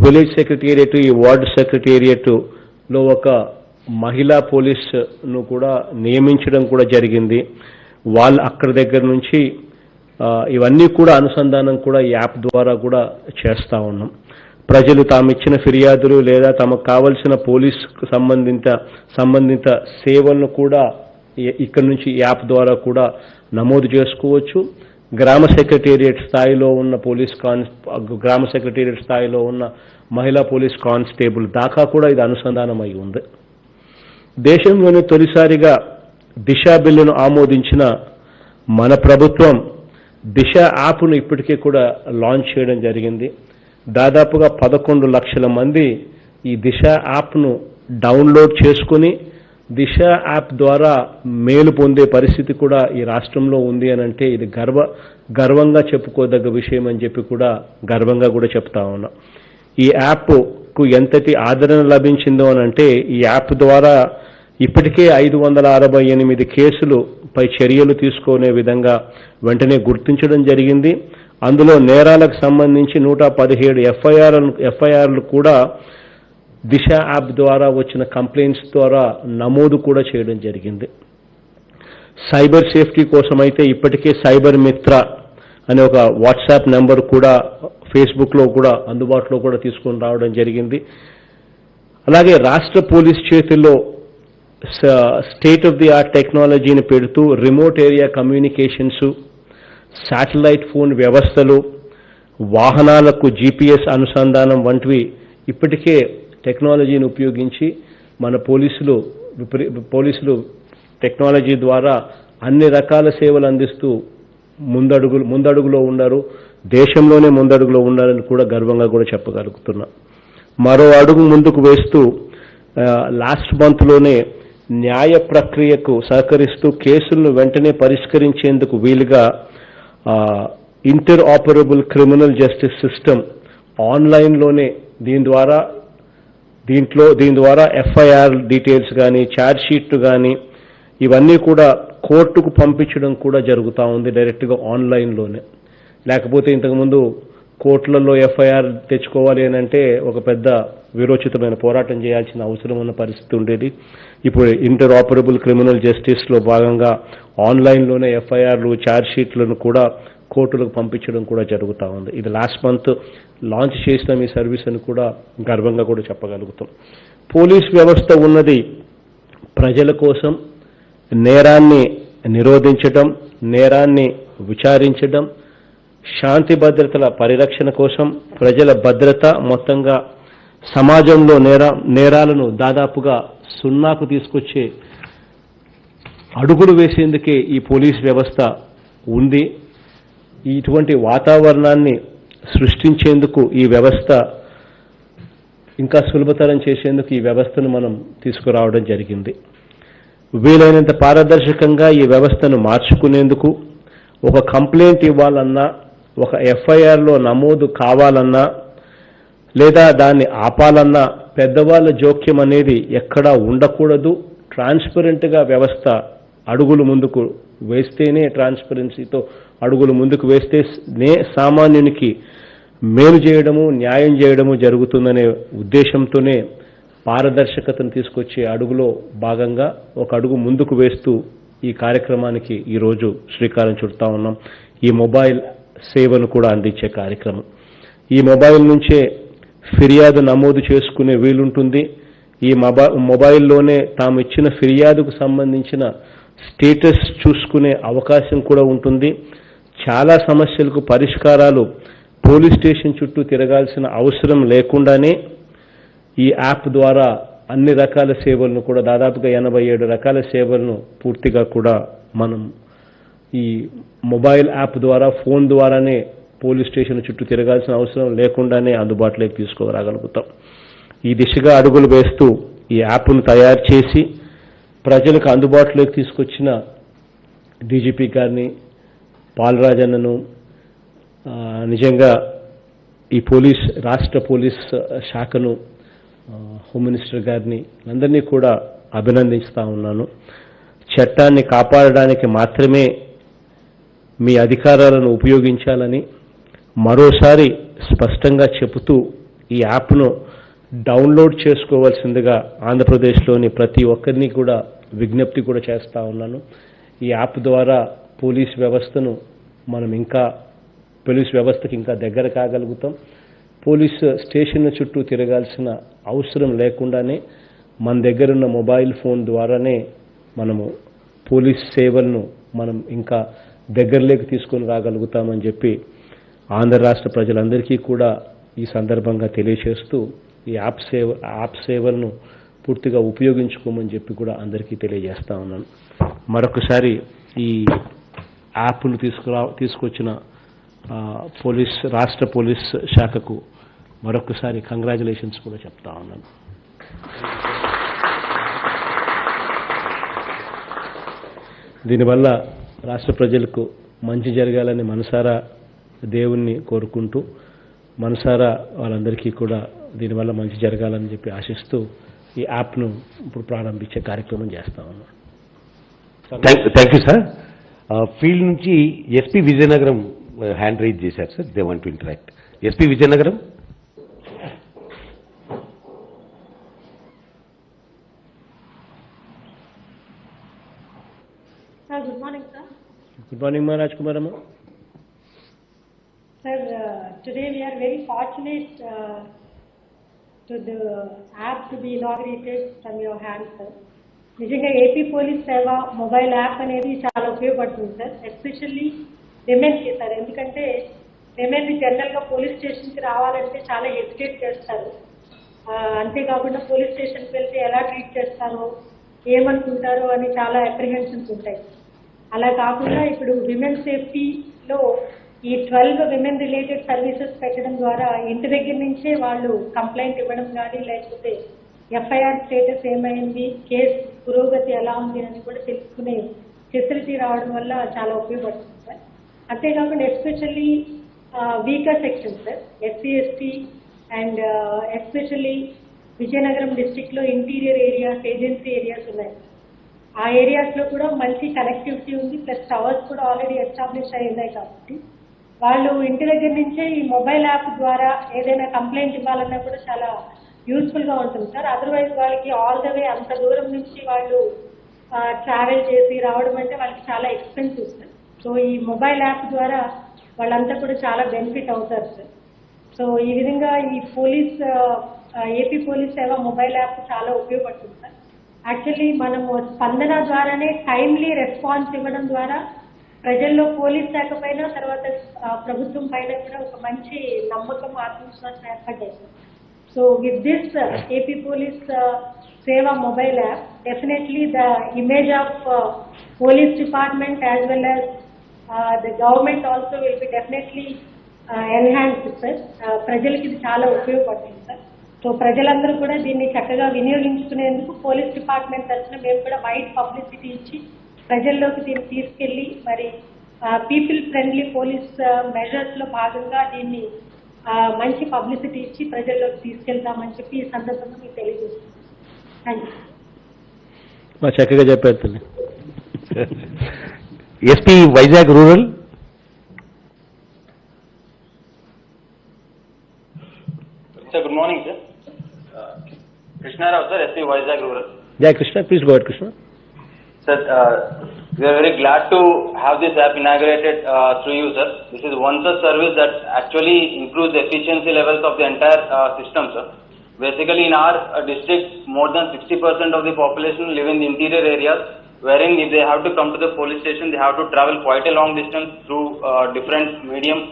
విలేజ్ సెక్రటేరియట్, ఈ వార్డు సెక్రటేరియట్లో ఒక మహిళా పోలీసును కూడా నియమించడం కూడా జరిగింది. వాళ్ళు అక్కడి దగ్గర నుంచి ఇవన్నీ కూడా అనుసంధానం కూడా ఈ యాప్ ద్వారా కూడా చేస్తూ ఉన్నాం. ప్రజలు తాము ఇచ్చిన ఫిర్యాదులు లేదా తమకు కావలసిన పోలీసుకు సంబంధిత సేవలను కూడా ఇక్కడి నుంచి యాప్ ద్వారా కూడా నమోదు చేసుకోవచ్చు. గ్రామ సెక్రటేరియట్ స్థాయిలో ఉన్న గ్రామ సెక్రటేరియట్ స్థాయిలో ఉన్న మహిళా పోలీస్ కానిస్టేబుల్ దాకా కూడా ఇది అనుసంధానం అయి ఉంది. దేశంలోనే తొలిసారిగా దిశ బిల్లును ఆమోదించిన మన ప్రభుత్వం దిశ యాప్ను ఇప్పటికే కూడా లాంచ్ చేయడం జరిగింది. దాదాపుగా 11 లక్షల మంది ఈ దిశ యాప్ను డౌన్లోడ్ చేసుకుని దిశ యాప్ ద్వారా మేలు పొందే పరిస్థితి కూడా ఈ రాష్ట్రంలో ఉంది అని అంటే ఇది గర్వంగా చెప్పుకోదగ్గ విషయం అని చెప్పి కూడా గర్వంగా కూడా చెప్తా ఉన్నాం. ఈ యాప్కు ఎంతటి ఆదరణ లభించిందో అని అంటే ఈ యాప్ ద్వారా ఇప్పటికే 568 కేసులపై చర్యలు తీసుకునే విధంగా వెంటనే గుర్తించడం జరిగింది. అందులో నేరాలకు సంబంధించి 117 ఎఫ్ఐఆర్లు కూడా దిశ యాప్ ద్వారా వచ్చిన కంప్లైంట్స్ ద్వారా నమోదు కూడా చేయడం జరిగింది. సైబర్ సేఫ్టీ కోసం అయితే ఇప్పటికే సైబర్ మిత్ర అనే ఒక వాట్సాప్ నెంబర్ కూడా ఫేస్బుక్లో కూడా అందుబాటులో కూడా తీసుకొని రావడం జరిగింది. అలాగే రాష్ట్ర పోలీస్ చేతుల్లో స్టేట్ ఆఫ్ ది ఆర్ట్ టెక్నాలజీని పెడుతూ remote area communications, satellite phone వ్యవస్థలు, వాహనాలకు జీపీఎస్ అనుసంధానం వంటివి ఇప్పటికే టెక్నాలజీని ఉపయోగించి మన పోలీసులు టెక్నాలజీ ద్వారా అన్ని రకాల సేవలు అందిస్తూ ముందడుగులో ఉన్నారు. దేశంలోనే ముందడుగులో ఉన్నారని కూడా గర్వంగా కూడా చెప్పగలుగుతున్నా. మరో అడుగు ముందుకు వేస్తూ లాస్ట్ మంత్లోనే న్యాయ ప్రక్రియకు సహకరిస్తూ కేసులను వెంటనే పరిష్కరించేందుకు వీలుగా inter operable criminal justice system ఆన్లైన్లోనే దీని ద్వారా ఎఫ్ఐఆర్ డీటెయిల్స్ కానీ ఛార్జ్ షీట్ కానీ ఇవన్నీ కూడా కోర్టుకు పంపించడం కూడా జరుగుతూ ఉంది డైరెక్ట్గా ఆన్లైన్లోనే. లేకపోతే ఇంతకుముందు కోర్టులలో ఎఫ్ఐఆర్ తెచ్చుకోవాలి అని అంటే ఒక పెద్ద విరోచితమైన పోరాటం చేయాల్సిన అవసరం ఉన్న పరిస్థితి ఉండేది. ఇప్పుడు ఇంటర్ ఆపరబుల్ క్రిమినల్ జస్టిస్లో భాగంగా ఆన్లైన్లోనే ఎఫ్ఐఆర్లు ఛార్జ్ షీట్లను కూడా కోర్టులకు పంపించడం కూడా జరుగుతూ ఉంది. ఇది లాస్ట్ మంత్ లాంచ్ చేసిన ఈ సర్వీస్ అని కూడా గర్వంగా కూడా చెప్పగలుగుతాం. పోలీస్ వ్యవస్థ ఉన్నది ప్రజల కోసం, నేరాన్ని నిరోధించడం, నేరాన్ని విచారించడం, శాంతి భద్రతల పరిరక్షణ కోసం, ప్రజల భద్రత, మొత్తంగా సమాజంలో నేరాలను దాదాపుగా సున్నాకు తీసుకొచ్చే అడుగులు వేసేందుకే ఈ పోలీస్ వ్యవస్థ ఉంది. ఇటువంటి వాతావరణాన్ని సృష్టించేందుకు ఈ వ్యవస్థ ఇంకా సులభతరం చేసేందుకు ఈ వ్యవస్థను మనం తీసుకురావడం జరిగింది. వీలైనంత పారదర్శకంగా ఈ వ్యవస్థను మార్చుకునేందుకు ఒక కంప్లైంట్ ఇవ్వాలన్నా, ఒక ఎఫ్ఐఆర్లో నమోదు కావాలన్నా లేదా దాన్ని ఆపాలన్నా పెద్దవాళ్ళ జోక్యం అనేది ఎక్కడా ఉండకూడదు. ట్రాన్స్పరెంట్గా వ్యవస్థ అడుగులు ముందుకు వేస్తేనే, ట్రాన్స్పరెన్సీతో అడుగులు ముందుకు వేస్తేనే సామాన్యునికి మేలు చేయడము, న్యాయం చేయడము జరుగుతుందనే ఉద్దేశంతోనే పారదర్శకతను తీసుకొచ్చే అడుగులో భాగంగా ఒక అడుగు ముందుకు వేస్తూ ఈ కార్యక్రమానికి ఈరోజు శ్రీకారం చుడతా ఉన్నాం. ఈ మొబైల్ సేవను కూడా అందించే కార్యక్రమం. ఈ మొబైల్ నుంచే ఫిర్యాదు నమోదు చేసుకునే వీలుంటుంది. ఈ మొబైల్లోనే తాము ఇచ్చిన ఫిర్యాదుకు సంబంధించిన స్టేటస్ చూసుకునే అవకాశం కూడా ఉంటుంది. చాలా సమస్యలకు పరిష్కారాలు పోలీస్ స్టేషన్ చుట్టూ తిరగాల్సిన అవసరం లేకుండానే ఈ యాప్ ద్వారా అన్ని రకాల సేవలను కూడా దాదాపుగా 87 రకాల సేవలను పూర్తిగా కూడా మనం ఈ మొబైల్ యాప్ ద్వారా ఫోన్ ద్వారానే పోలీస్ స్టేషన్ చుట్టూ తిరగాల్సిన అవసరం లేకుండానే అందుబాటులోకి తీసుకురాగలుగుతాం. ఈ దిశగా అడుగులు వేస్తూ ఈ యాప్ను తయారు చేసి ప్రజలకు అందుబాటులోకి తీసుకొచ్చిన డీజీపీ గారిని, పాలరాజన్నను, నిజంగా ఈ రాష్ట్ర పోలీస్ శాఖను, హోమ్ మినిస్టర్ గారిని అందరినీ కూడా అభినందిస్తా ఉన్నాను. చట్టాన్ని కాపాడడానికి మాత్రమే మీ అధికారాలను ఉపయోగించాలని మరోసారి స్పష్టంగా చెబుతూ ఈ యాప్ను డౌన్లోడ్ చేసుకోవాల్సిందిగా ఆంధ్రప్రదేశ్లోని ప్రతి ఒక్కరిని కూడా విజ్ఞప్తి కూడా చేస్తా ఉన్నాను. ఈ యాప్ ద్వారా పోలీస్ వ్యవస్థకి ఇంకా దగ్గర కాగలుగుతాం. పోలీస్ స్టేషన్ల చుట్టూ తిరగాల్సిన అవసరం లేకుండానే మన దగ్గరున్న మొబైల్ ఫోన్ ద్వారానే మనము పోలీస్ సేవలను మనం ఇంకా దగ్గరలోకి తీసుకొని రాగలుగుతామని చెప్పి ఆంధ్ర రాష్ట్ర ప్రజలందరికీ కూడా ఈ సందర్భంగా తెలియజేస్తూ ఈ యాప్ సేవలను పూర్తిగా ఉపయోగించుకోమని చెప్పి కూడా అందరికీ తెలియజేస్తా ఉన్నాను. మరొకసారి ఈ యాప్ను తీసుకొచ్చిన రాష్ట్ర పోలీస్ శాఖకు మరొకసారి కంగ్రాచులేషన్స్ కూడా చెప్తా ఉన్నాను. దీనివల్ల రాష్ట్ర ప్రజలకు మంచి జరగాలని మనసారా దేవుణ్ణి కోరుకుంటూ, మనసారా వాళ్ళందరికీ కూడా దీనివల్ల మంచి జరగాలని చెప్పి ఆశిస్తూ ఈ యాప్ను ఇప్పుడు ప్రారంభించే కార్యక్రమం చేస్తా ఉన్నాం. Thank you sir. ఫీల్డ్ నుంచి ఎస్పీ విజయనగరం హ్యాండ్ రైజ్ చేశారు sir. They want to interact. SP Vizianagaram. Sir, good morning, sir. Good morning మా రాజ్ కుమార్ అమ్మ. Sir, today we are very fortunate to the app to be inaugurated from your hands, sir. నిజంగా AP police Seva mobile app అనేది చాలా ఉపయోగపడుతుంది sir, especially విమెన్కి sir. ఎందుకంటే women జనరల్గా police స్టేషన్కి రావాలంటే చాలా హెసిటేట్ చేస్తారు. అంతేకాకుండా పోలీస్ స్టేషన్కి వెళ్తే ఎలా ట్రీట్ చేస్తారో, ఏమనుకుంటారో అని చాలా అప్రిహెన్షన్స్ ఉంటాయి. అలా కాకుండా ఇప్పుడు విమెన్ సేఫ్టీలో ఈ 12 విమెన్ రిలేటెడ్ సర్వీసెస్ పెట్టడం ద్వారా ఇంటి దగ్గర నుంచే వాళ్ళు కంప్లైంట్ ఇవ్వడం కానీ, లేకపోతే ఎఫ్ఐఆర్ స్టేటస్ ఏమైంది, కేసు పురోగతి ఎలా ఉంది అని కూడా తెలుసుకునే ఫెసిలిటీ రావడం వల్ల చాలా ఉపయోగపడుతుంది సార్. అంతేకాకుండా especially weaker section sir, SC ST and especially Vizianagaram డిస్ట్రిక్ట్లో ఇంటీరియర్ ఏరియాస్, ఏజెన్సీ ఏరియాస్ ఉన్నాయి. ఆ ఏరియాస్లో కూడా మంచి కనెక్టివిటీ ఉంది, ప్లస్ టవర్స్ కూడా ఆల్రెడీ ఎస్టాబ్లిష్ అయి ఉన్నాయి. కాబట్టి వాళ్ళు ఇంటి దగ్గర నుంచే ఈ మొబైల్ యాప్ ద్వారా ఏదైనా కంప్లైంట్ ఇవ్వాలన్నా కూడా చాలా యూస్ఫుల్గా ఉంటుంది సార్. అదర్వైజ్ వాళ్ళకి ఆల్ ద వే అంత దూరం నుంచి వాళ్ళు ట్రావెల్ చేసి రావడం అంటే వాళ్ళకి చాలా ఎక్స్పెన్సివ్ సార్. సో ఈ మొబైల్ యాప్ ద్వారా వాళ్ళంతా కూడా చాలా బెనిఫిట్ అవుతారు సార్. సో ఈ విధంగా ఈ AP police Seva mobile app చాలా ఉపయోగపడుతుంది సార్. యాక్చువల్లీ మనము స్పందన ద్వారానే టైమ్లీ రెస్పాన్స్ ఇవ్వడం ద్వారా ప్రజల్లో పోలీస్ శాఖ పైన, తర్వాత ప్రభుత్వం పైన కూడా ఒక మంచి నమ్మకం, ఆత్మవిశ్వాసం ఏర్పడ్డాయి sir. So with this AP police Seva mobile app, definitely the image of police department as well as the government also will be definitely enhanced sir. ప్రజలకి ఇది చాలా ఉపయోగపడుతుంది సార్. సో ప్రజలందరూ కూడా దీన్ని చక్కగా వినియోగించుకునేందుకు పోలీస్ డిపార్ట్మెంట్ తరఫున మేము కూడా వైడ్ పబ్లిసిటీ ఇచ్చి ప్రజల్లోకి దీన్ని తీసుకెళ్లి మరి పీపుల్ ఫ్రెండ్లీ పోలీస్ మెజర్స్లో భాగంగా దీన్ని మంచి పబ్లిసిటీ ఇచ్చి ప్రజల్లోకి తీసుకెళ్తామని చెప్పి ఈ సందర్భంగా మీకు తెలియజేస్తున్నాం. Thank you. చక్కగా చెప్పారు తల్లి. SP Vizag rural. Sir, good morning, sir. Krishna Rao, sir, SP Vizag Rural. Yeah, Krishna, please go ahead, Krishna. Sir, we are very glad to have this app inaugurated through you, sir. This is one such service that actually improves the efficiency levels of the entire system, sir. Basically, in our district, more than 60% of the population live in the interior areas, wherein if they have to come to the police station, they have to travel quite a long distance through different mediums,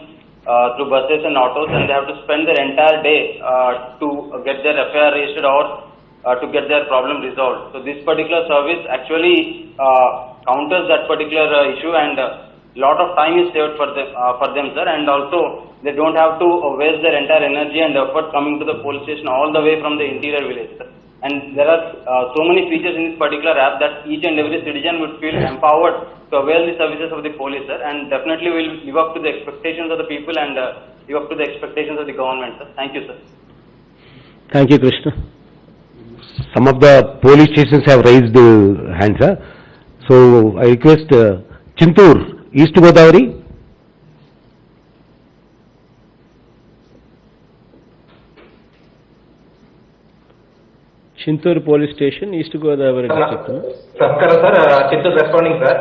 through buses and autos, and they have to spend their entire day to get their FIR registered or to get their problem resolved. So this particular service actually counters that particular issue, and lot of time is saved for them, sir, and also they don't have to waste their entire energy and effort coming to the police station all the way from the interior village, sir. And there are so many features in this particular app that each and every citizen would feel empowered to avail the services of the police, sir, and definitely will live up to the expectations of the people and live up to the expectations of the government, sir. Thank you, sir. Thank you Krishna. Some of the police stations have raised hands, sir. So I request Chintur, East Godavari. Chintur police station, east Godavari district. నమస్కారం sir, Chittoor responding sir.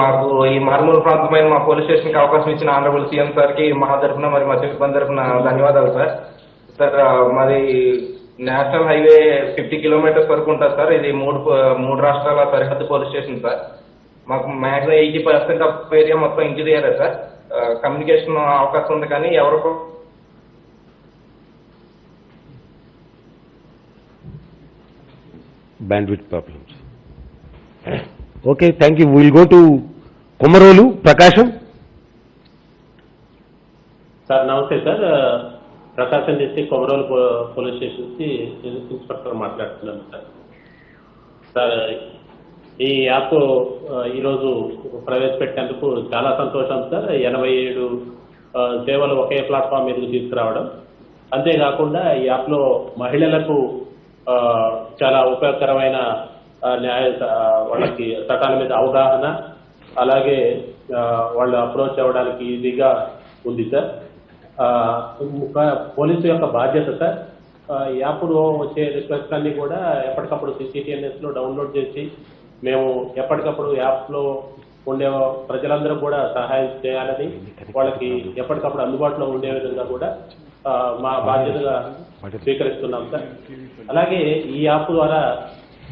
మాకు ఈ మారుమూల ప్రాంతమైన మా police station కి అవకాశం ఇచ్చిన honourable CM sir కి మా తరఫున మరి మా సిబ్బంది తరఫున ధన్యవాదాలు సార్. సార్ మాది నేషనల్ హైవే 50 కిలోమీటర్స్ వరకు ఉంటుంది సార్. ఇది మూడు రాష్ట్రాల సరిహద్దు పోలీస్ స్టేషన్ సార్. మాకు మ్యాక్సిమం 80% ఆఫ్ ఏరియా మొత్తం ఇంటీరియర్ సార్. కమ్యూనికేషన్ అవకాశం ఉంది కానీ ఎవరికి Bandwidth problems. Okay, thank you. We will go to Komarolu, Prakasham. Sir నమస్తే సార్, ప్రకాశం డిస్ట్రిక్ట్ కొమరోలు పోలీస్ స్టేషన్ నుంచి ఇన్స్పెక్టర్ మాట్లాడుతున్నాను సార్. సార్ ఈ యాప్ ఈరోజు ప్రవేశపెట్టేందుకు చాలా సంతోషం సార్. 87 సేవలు ఒకే ప్లాట్ఫామ్ మీదకి తీసుకురావడం, అంతేకాకుండా ఈ యాప్లో మహిళలకు చాలా ఉపయోగకరమైన వాళ్ళకి చట్టాల మీద అవగాహన, అలాగే వాళ్ళు అప్రోచ్ అవ్వడానికి ఈజీగా ఉంది సార్. పోలీసు యొక్క బాధ్యత సార్, యాప్లో వచ్చే రిక్వెస్ట్ అన్ని కూడా ఎప్పటికప్పుడు CCTNS లో డౌన్లోడ్ చేసి మేము ఎప్పటికప్పుడు యాప్లో ఉండే ప్రజలందరూ కూడా సహాయం చేయాలని, వాళ్ళకి ఎప్పటికప్పుడు అందుబాటులో ఉండే విధంగా కూడా మా బాధ్యతగా స్వీకరిస్తున్నాం సార్. అలాగే ఈ యాప్ ద్వారా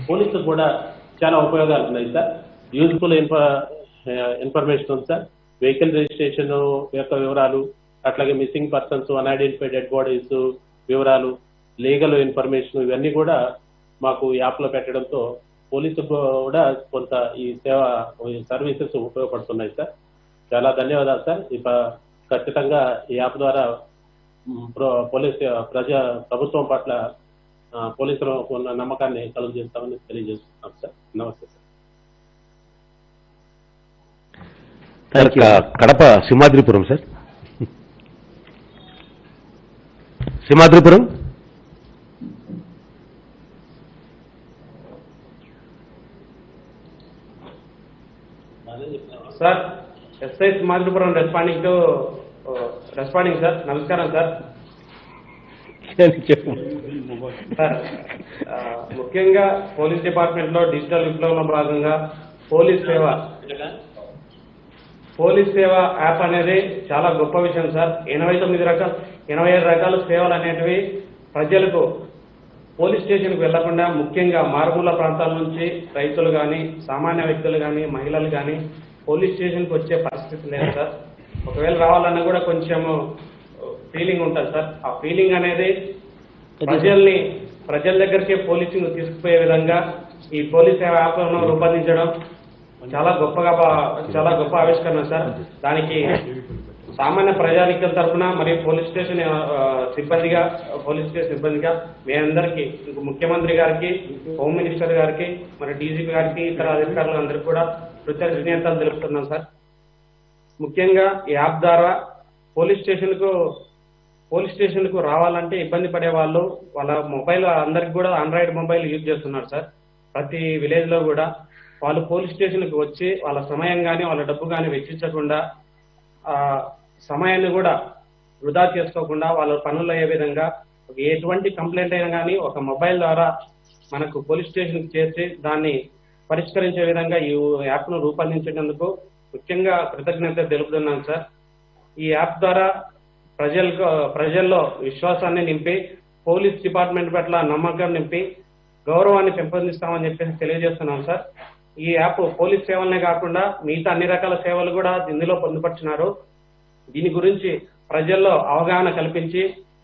పోలీసులకు కూడా చాలా ఉపయోగాలు ఉన్నాయి సార్. యూజ్ఫుల్ ఇన్ఫర్మేషన్ ఉంది సార్. వెహికల్ రిజిస్ట్రేషన్ యొక్క వివరాలు, అట్లాగే missing persons, unidentified dead bodies వివరాలు, లీగల్ ఇన్ఫర్మేషన్, ఇవన్నీ కూడా మాకు యాప్లో పెట్టడంతో పోలీసుకు కూడా కొంత ఈ సర్వీసెస్ ఉపయోగపడుతున్నాయి సార్. చాలా ధన్యవాదాలు సార్. ఖచ్చితంగా ఈ యాప్ ద్వారా ప్రభుత్వం పట్ల పోలీసులకు ఉన్న నమ్మకాన్ని కలుగు చేస్తామని తెలియజేస్తున్నాం సార్. నమస్తే sir. Kadapa Simhadripuram sir. Simhadripuram. Sir SI Simhadripuram responding sir. నమస్కారం సార్. సార్ ముఖ్యంగా పోలీస్ డిపార్ట్మెంట్ లో డిజిటల్ విప్లవంలో భాగంగా పోలీస్ సేవ యాప్ అనేది చాలా గొప్ప విషయం సార్. 87 రకాల సేవలు అనేటివి ప్రజలకు పోలీస్ స్టేషన్కి వెళ్లకుండా, ముఖ్యంగా మారుమూల ప్రాంతాల నుంచి రైతులు కానీ, సామాన్య వ్యక్తులు కానీ, మహిళలు కానీ పోలీస్ స్టేషన్కి వచ్చే పరిస్థితి లేదు సార్. ఒకవేళ రావాలన్నా కూడా కొంచెం ఫీలింగ్ ఉంటుంది సార్. ఆ ఫీలింగ్ అనేది ప్రజల దగ్గరికే పోలీసింగ్ తీసుకుపోయే విధంగా ఈ పోలీస్ సేవ యాప్ రూపొందించడం చాలా గొప్ప ఆవిష్కరణ సార్. దానికి సామాన్య ప్రజానికం తరఫున మరియు పోలీస్ స్టేషన్ సిబ్బందిగా మీ అందరికీ, ముఖ్యమంత్రి గారికి, హోమ్ మినిస్టర్ గారికి, మరి డీజీపీ గారికి, ఇతర అధికారులందరికీ కూడా కృతజ్ఞతలు తెలుపుతున్నాం సార్. ముఖ్యంగా ఈ యాప్ ద్వారా పోలీస్ స్టేషన్కు రావాలంటే ఇబ్బంది పడే వాళ్ళు వాళ్ళ మొబైల్, అందరికి కూడా ఆండ్రాయిడ్ మొబైల్ యూజ్ చేస్తున్నారు సార్. ప్రతి విలేజ్ లో కూడా వాళ్ళు పోలీస్ స్టేషన్కి వచ్చి వాళ్ళ సమయం కానీ వాళ్ళ డబ్బు కానీ వెచ్చించకుండా, సమయాన్ని కూడా వృధా చేసుకోకుండా వాళ్ళ పనులు అయ్యే విధంగా ఎటువంటి కంప్లైంట్ అయినా కానీ ఒక మొబైల్ ద్వారా మనకు పోలీస్ స్టేషన్కి చేర్చి దాన్ని పరిష్కరించే విధంగా ఈ యాప్ను రూపొందించేందుకు ముఖ్యంగా కృతజ్ఞత తెలుపుతున్నాను సార్. ఈ యాప్ ద్వారా ప్రజల్లో విశ్వాసాన్ని నింపి, పోలీస్ డిపార్ట్మెంట్ పట్ల నమ్మకం నింపి, గౌరవాన్ని పెంపొందిస్తామని చెప్పేసి తెలియజేస్తున్నాం సార్. ఈ యాప్ పోలీస్ సేవలనే కాకుండా మిగతా అన్ని రకాల సేవలు కూడా ఇందులో పొందుపరిచినారు. దీని గురించి ప్రజల్లో అవగాహన కల్పించి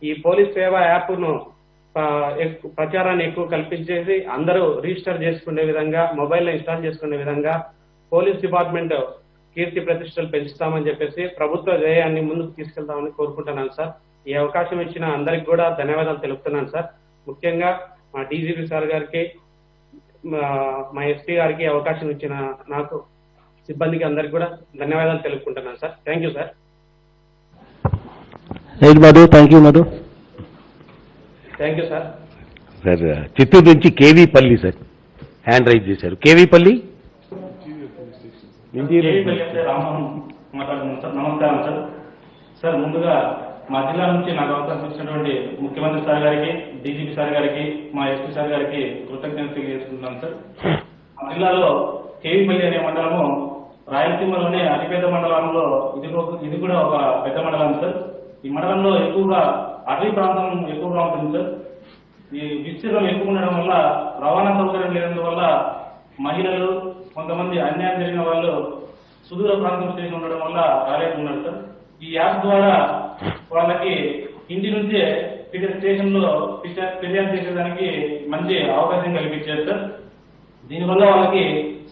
ఈ పోలీస్ సేవ యాప్ను ప్రచారాన్ని ఎక్కువ కల్పించేసి అందరూ రిజిస్టర్ చేసుకునే విధంగా, మొబైల్లో ఇన్స్టాల్ చేసుకునే విధంగా పోలీస్ డిపార్ట్మెంట్ కీర్తి ప్రతిష్టలు పెంచుతామని చెప్పేసి ప్రభుత్వ ధ్యేయాన్ని ముందుకు తీసుకెళ్తామని కోరుకుంటున్నాను సార్. ఈ అవకాశం ఇచ్చిన అందరికి కూడా ధన్యవాదాలు తెలుపుతున్నాను సార్. ముఖ్యంగా మా డీజీపీ సార్ గారికి, మా ఎస్పీ గారికి అవకాశం ఇచ్చిన నాకు సిబ్బందికి అందరికి కూడా ధన్యవాదాలు తెలుపుకుంటున్నాను sir. Thank you sir. Madhu, thank you Madhu. Thank you sir. Sir Chittoor నుంచి కేవీపల్లి సార్ హ్యాండ్ రైజ్ చేశారు. కేవీపల్లి మాట్లాడుతున్నాను సార్. నమస్కారం సార్. సార్ ముందుగా మా జిల్లా నుంచి నాకు అవకాశం ఇచ్చినటువంటి ముఖ్యమంత్రి సార్ గారికి, డీజీపీ సార్ గారికి, మా ఎస్పీ సార్ గారికి కృతజ్ఞతలు తెలియజేసుకుంటున్నాను సార్. మా జిల్లాలో కేవీపల్లి అనే మండలము రాయలసీమలోనే అతిపెద్ద మండలంలో ఇది కూడా ఒక పెద్ద మండలం సార్. ఈ మండలంలో ఎక్కువగా అటవీ ప్రాంతం ఎక్కువగా ఉంటుంది సార్. ఈ విస్తీర్ణం ఎక్కువ ఉండడం వల్ల రవాణా సౌకర్యం లేనందువల్ల మహిళలు, కొంతమంది అన్యాయం జరిగిన వాళ్ళు సుదూర ప్రాంతం స్టేషన్ ఉండడం వల్ల రాలేకున్నారు సార్. ఈ యాప్ ద్వారా వాళ్ళకి ఇంటి నుంచే స్టేషన్ లో ఫిర్యాదు చేసేదానికి మంచి అవకాశం కల్పించారు సార్. దీనివల్ల వాళ్ళకి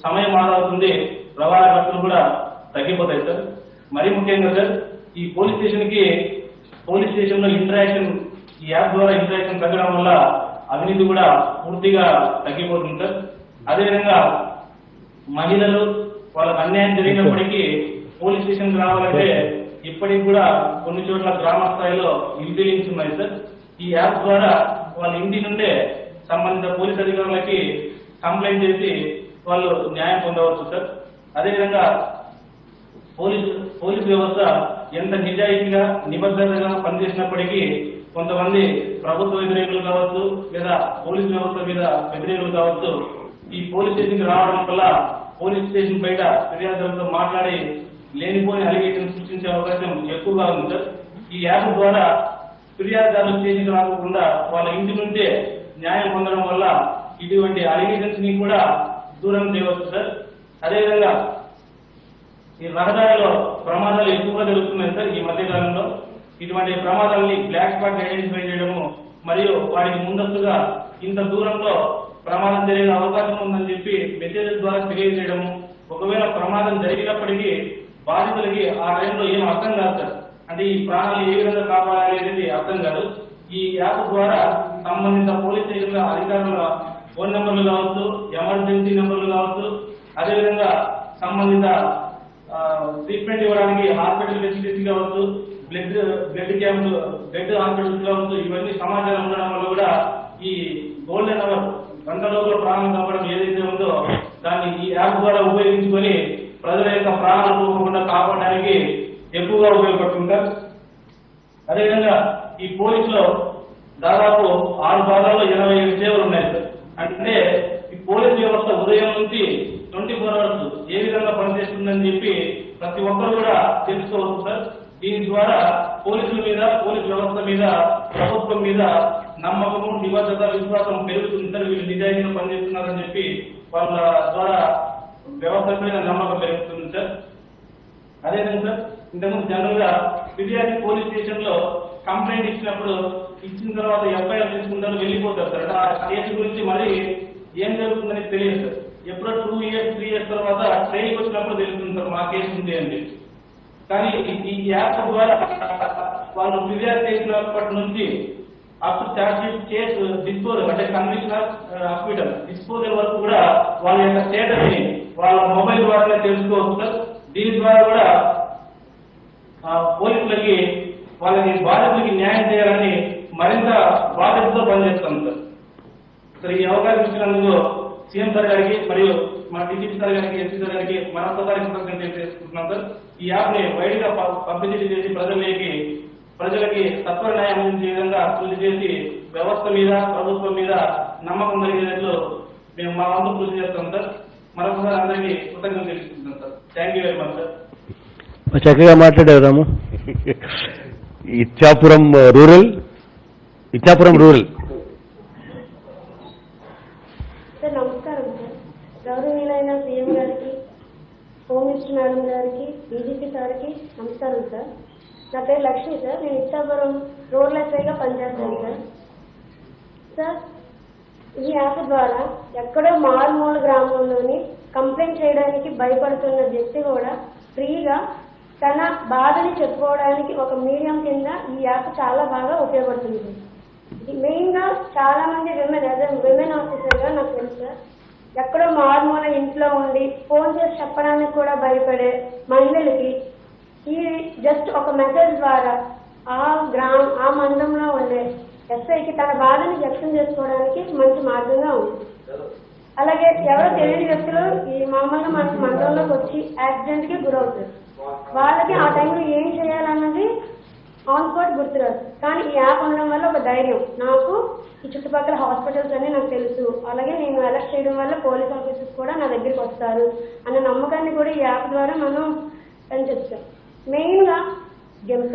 సమయం ఆదా అవుతుంది, రవాణా ఖర్చులు కూడా తగ్గిపోతాయి సార్. మరీ ముఖ్యంగా సార్, ఈ పోలీస్ స్టేషన్ లో ఇంటరాక్షన్, ఈ యాప్ ద్వారా ఇంటరాక్షన్ తగ్గడం వల్ల అవినీతి కూడా పూర్తిగా తగ్గిపోతుంది సార్. అదేవిధంగా మహిళలు వాళ్ళకి అన్యాయం జరిగినప్పటికీ పోలీస్ స్టేషన్ రావాలంటే ఇప్పటికి కూడా కొన్ని చోట్ల గ్రామ స్థాయిలో ఇంటెలిజెన్స్ ఉన్నాయి సార్. ఈ యాప్ ద్వారా వాళ్ళ ఇంటి నుండే సంబంధిత పోలీస్ అధికారులకి కంప్లైంట్ చేసి వాళ్ళు న్యాయం పొందవచ్చు సార్. అదేవిధంగా పోలీస్ వ్యవస్థ ఎంత నిజాయితీగా, నిబద్ధతగా పనిచేసినప్పటికీ కొంతమంది ప్రభుత్వ వ్యతిరేకులు కావచ్చు, లేదా పోలీస్ వ్యవస్థ మీద వ్యతిరేకులు కావచ్చు, ఈ పోలీస్ స్టేషన్కి రావడం వల్ల పోలీస్ స్టేషన్ బయట ఫిర్యాదులతో మాట్లాడి లేనిపోని అలిగేషన్ సృష్టించే అవకాశం ఎక్కువగా ఉంది సార్. ఈ యాప్ ద్వారా ఫిర్యాదుదారులు స్టేషన్కి రాకుండా వాళ్ళ ఇంటి నుండే న్యాయం పొందడం వల్ల ఇటువంటి అలిగేషన్స్ ని కూడా దూరం చేయవచ్చు సార్. అదేవిధంగా ఈ రహదారిలో ప్రమాదాలు ఎక్కువగా జరుగుతున్నాయి సార్. ఈ మధ్యకాలంలో ఇటువంటి ప్రమాదాలని బ్లాక్ స్పాట్ ఐడెంటిఫై చేయడము, మరియు వాటికి ముందస్తుగా ఇంత దూరంలో ప్రమాదం జరిగే అవకాశం ఉందని చెప్పి మెసేజెస్ ద్వారా తెలియజేయడము, ఒకవేళ ప్రమాదం జరిగినప్పటికీ బాధితులకి ఆ టైంలో ఏం అర్థం కాదు సార్. అంటే ఈ ప్రాణాలు ఏ విధంగా కాపాడాలి అనేది అర్థం కాదు. ఈ యాప్ ద్వారా సంబంధిత పోలీస్ స్టేషన్ల అధికారుల ఫోన్ నెంబర్లు కావచ్చు, ఎమర్జెన్సీ నెంబర్లు కావచ్చు, అదేవిధంగా సంబంధిత ట్రీట్మెంట్ ఇవ్వడానికి హాస్పిటల్ ఫెసిలిటీస్ కావచ్చు, బ్లడ్ క్యాంప్, బ్లడ్ హాస్పిటల్స్ కావచ్చు, ఇవన్నీ సమాచారం ఉండడం వల్ల కూడా ఈ గోల్డెన్ అవర్, గంట లోపల ప్రాణం కావడం ఏదైతే ఉందో దాన్ని ఈ యాప్ ద్వారా ఉపయోగించుకొని ప్రజల యొక్క ప్రాణాలు పోకుండా కాపాడడానికి ఎక్కువగా ఉపయోగపడుతుంటారు. అదేవిధంగా ఈ పోలీసులో దాదాపు 6 భాగాల్లో 87 సేవలు ఉన్నాయి సార్. అంటే ఈ పోలీస్ వ్యవస్థ ఉదయం నుంచి 24 hours ఏ విధంగా పనిచేస్తుందని చెప్పి ప్రతి ఒక్కరు కూడా తెలుసుకోవచ్చు సార్. దీని ద్వారా పోలీసుల మీద, పోలీస్ వ్యవస్థ మీద, ప్రభుత్వం మీద నమ్మకము, నిబద్ధత, విశ్వాసం పెరుగుతుంది సార్. వీళ్ళు నిజాయితీగా పనిచేస్తున్నారని చెప్పి వాళ్ళ ద్వారా వ్యవస్థ మీద నమ్మకం పెరుగుతుంది సార్. అదేవిధంగా సార్, ఇంతకుముందు జనరల్ గా ఫిర్యాదు పోలీస్ స్టేషన్ లో కంప్లైంట్ ఇచ్చిన తర్వాత ఎఫ్ఐఆర్ తీసుకుంటారు, వెళ్ళిపోతారు సార్. ఆ కేసు గురించి మరి ఏం జరుగుతుందని తెలియదు సార్. ఎప్పుడో 2 years 3 years తర్వాత ట్రైనింగ్ వచ్చినప్పుడు తెలుస్తుంది సార్ మా కేసు ఉంది అని. కానీ ఈ యాప్ ద్వారా వాళ్ళు ఫిర్యాదు చేసినప్పటి నుంచి up to charge sheet case disposal, అంటే కన్విక్షన్ ఆఫ్ హాస్పిటల్ డిస్పోజల్ వరకు కూడా వాళ్ళ యొక్క స్టేటస్ ని వాళ్ళ మొబైల్ ద్వారానే తెలుసుకోవచ్చు సార్. దీని ద్వారా కూడా పోలీసులకి, వాళ్ళకి బాధితులకి న్యాయం చేయాలని మరింత బాధ్యతతో పనిచేస్తాం సార్. సార్ ఈ అవకాశం ఇచ్చినందుకు సీఎం సార్ గారికి మరియు మా డీజీపీ సార్ గారికి, ఎస్పీ సార్ గారికి మరొకసారి కృతజ్ఞతలు తెలియజేసుకుంటున్నాం సార్. ఈ యాప్ ని వైడ్ గా పబ్లిసిటీ చేసి ప్రజలకి సత్వర న్యాయం అందించే విధంగా కృషి చేసి వ్యవస్థ మీద, ప్రభుత్వం మీద నమ్మకం కలిగేటట్లు మేము మా వంతు కృషి చేస్తాం సార్. మరొకసారి అందరికీ కృతజ్ఞతలు తెలుసుకుంటున్నాం sir. Thank you very much sir. చక్కగా మాట్లాడారు రాము. ఇచ్చాపురం రూరల్ సార్ నమస్కారం సార్. గౌరవనీయులైన సీఎం గారికి, హోమ్ మినిస్టర్ మేడం గారికి, డీజీపీ సార్కి నమస్కారం సార్. నా పేరు లక్ష్మి సార్. నేను ఇచ్చాపురం రూరల్ ఎస్ఐగా పనిచేస్తాను సార్. సార్ ఈ యాప్ ద్వారా ఎక్కడో మారుమూల గ్రామంలోని కంప్లైంట్ చేయడానికి భయపడుతున్న వ్యక్తి కూడా ఫ్రీగా తన బాధని చెప్పుకోవడానికి ఒక మీడియం కింద ఈ యాప్ చాలా బాగా ఉపయోగపడుతుంది. మెయిన్గా చాలా మంది విమెన్ ఆఫీసర్గా నాకు తెలుసు, ఎక్కడో మారుమూల ఇంట్లో ఉండి ఫోన్ చేసి చెప్పడానికి కూడా భయపడే మహిళలకి ఈ జస్ట్ ఒక మెసేజ్ ద్వారా ఆ మండలంలో ఉండే ఎస్ఐకి తన బాధని వ్యక్తం చేసుకోవడానికి మంచి మార్గంగా ఉంది. అలాగే ఎవరో తెలియని వ్యక్తులు ఈ మామూలుగా మన మండలంలోకి వచ్చి యాక్సిడెంట్ కి గురవుతారు. వాళ్ళకి ఆ టైంలో ఏం చేయాలన్నది ఆన్ స్పాట్ గుర్తురాదు. కానీ ఈ యాప్ ఉండడం వల్ల ఒక ధైర్యం, నాకు ఈ చుట్టుపక్కల హాస్పిటల్స్ అన్ని నాకు తెలుసు, అలాగే నేను అరెస్ట్ చేయడం వల్ల పోలీస్ ఆఫీసర్స్ కూడా నా దగ్గరికి వస్తారు అన్న నమ్మకాన్ని కూడా ఈ యాప్ ద్వారా మనం పెంచొచ్చు. మెయిన్గా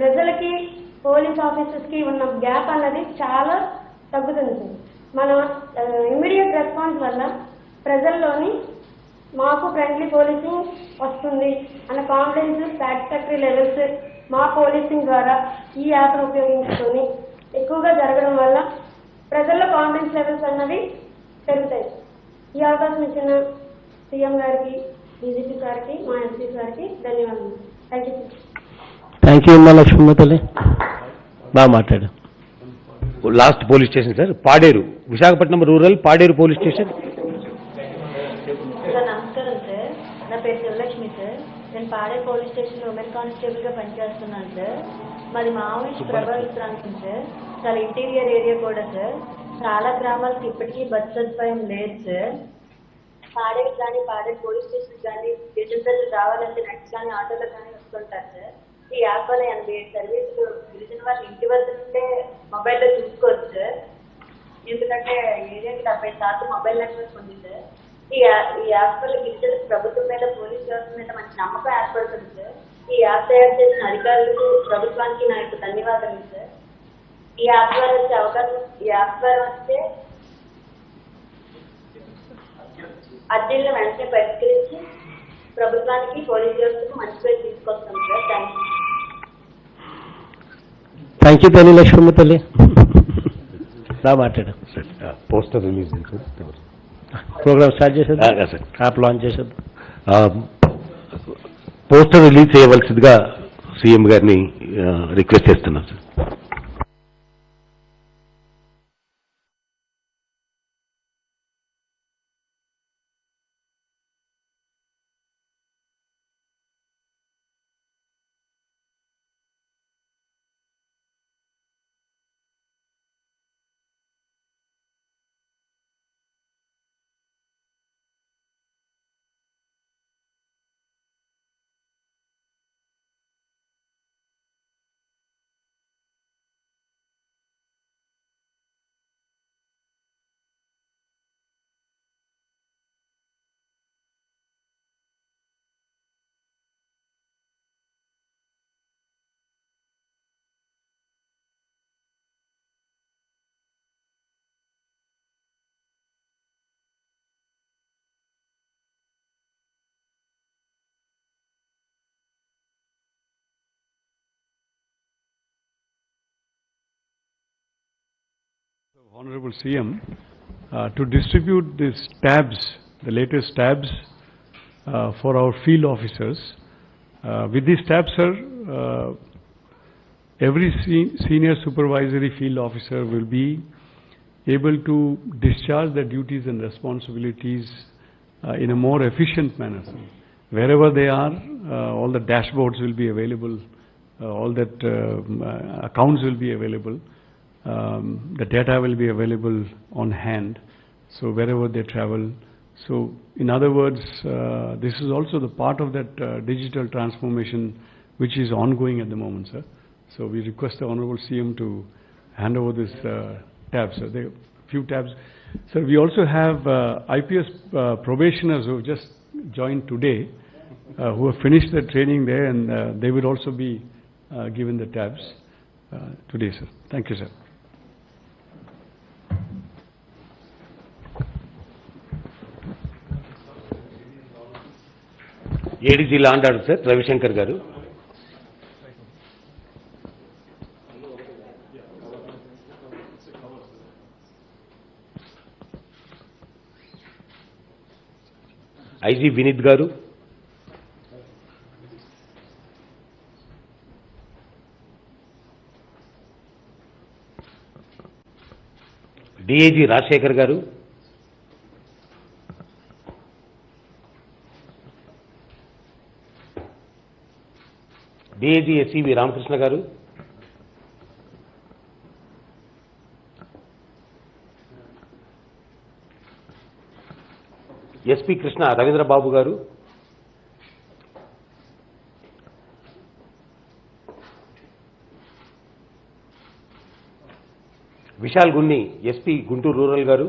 ప్రజలకి పోలీస్ ఆఫీసర్స్ కి ఉన్న గ్యాప్ అన్నది చాలా తగ్గుతుంది సార్. మన ఇమ్మీడియట్ రెస్పాన్స్ వల్ల ప్రజల్లోని మాకు ఫ్రెండ్లీ పోలీసింగ్ వస్తుంది అన్న కాన్ఫిడెన్స్, సాటిస్ఫాక్టరీ లెవెల్స్ మా పోలీసింగ్ ద్వారా ఈ యాప్ను ఉపయోగించుకొని ఎక్కువగా జరగడం వల్ల ప్రజల్లో కాన్ఫిడెన్స్ లెవెల్స్ అన్నవి పెరుగుతాయి. ఈ అవకాశం ఇచ్చిన సీఎం గారికి, డీజీపీ గారికి, మా ఎస్పీ గారికి ధన్యవాదాలు. Thank you sir. Thank you అమ్మా లక్ష్మీమతల్లి, బాగా మాట్లాడు. Last police station sir, Paderu, Visakhapatnam rural Paderu police station. Sir నమస్కారం సార్, నా పేరు శివలక్ష్మి సార్. నేను పాడేరు పోలీస్ స్టేషన్ ఉమెన్ కానిస్టేబుల్గా పనిచేస్తున్నాను సార్. మాది మావోయిస్ట్ ప్రభావిత ప్రాంతం సార్, చాలా ఇంటీరియర్ ఏరియా కూడా సార్. చాలా గ్రామాలకు ఇప్పటికీ బస్ సదుపాయం లేదు సార్. పాడేరు కానీ పాడేరు పోలీస్ స్టేషన్ కానీ గిరిజనులు రావాలంటే నడిచి కానీ ఆటోలో కానీ వస్తుంటారు సార్. ఈ యాప్ వల్ల 87 సర్వీసులు గిరిజన వాళ్ళ ఇంటి వద్ద నుండే మొబైల్లో చూసుకోవచ్చు సార్. ఎందుకంటే ఏరియాకి 70% మొబైల్ నెట్వర్క్ ఉంది సార్. ఈ యాప్ వల్ల గిరిజనులకు ప్రభుత్వం మీద, పోలీస్ వ్యవస్థ మీద మంచి నమ్మకం ఏర్పడుతుంది సార్. ఈ యాప్ తయారు చేసిన అధికారులకు, ప్రభుత్వానికి నా యొక్క ధన్యవాదాలు సార్. ఈ యాప్ ద్వారా వచ్చే అవకాశం, ఈ యాప్ ద్వారా వస్తే అర్జీలను వెంటనే పరిష్కరించి ప్రభుత్వానికి, పోలీస్ వ్యవస్థకు మంచి పేరు తీసుకొస్తాం sir. Thank you. Thank you తల్లి లక్ష్మీమతల్లి, బాగా మాట్లాడు. పోస్టర్ రిలీజ్ ప్రోగ్రామ్ స్టార్ట్ చేసేది, సార్ యాప్ లాంచ్ చేసేది. పోస్టర్ రిలీజ్ చేయవలసిందిగా సీఎం గారిని రిక్వెస్ట్ చేస్తున్నాం sir. Honorable CM, to distribute these tabs, the latest tabs for our field officers. With these tabs, sir, every senior supervisory field officer will be able to discharge their duties and responsibilities in a more efficient manner. Wherever they are, all the dashboards will be available, all that accounts will be available. The data will be available on hand, so wherever they travel. So in other words, this is also the part of that digital transformation which is ongoing at the moment, sir. So we request the Honorable CM to hand over this tabs. Sir. There are few tabs. Sir, we also have IPS probationers who have just joined today, who have finished their training there, and they will also be given the tabs today, sir. Thank you, sir. ADG law and order sir, Ravishankar గారు. IG Vineet గారు, DIG Rajasekhar గారు, DIG SCV Ramakrishna గారు, SP Krishna Ravindra Babu గారు, Vishal Gunni SP Guntur rural గారు,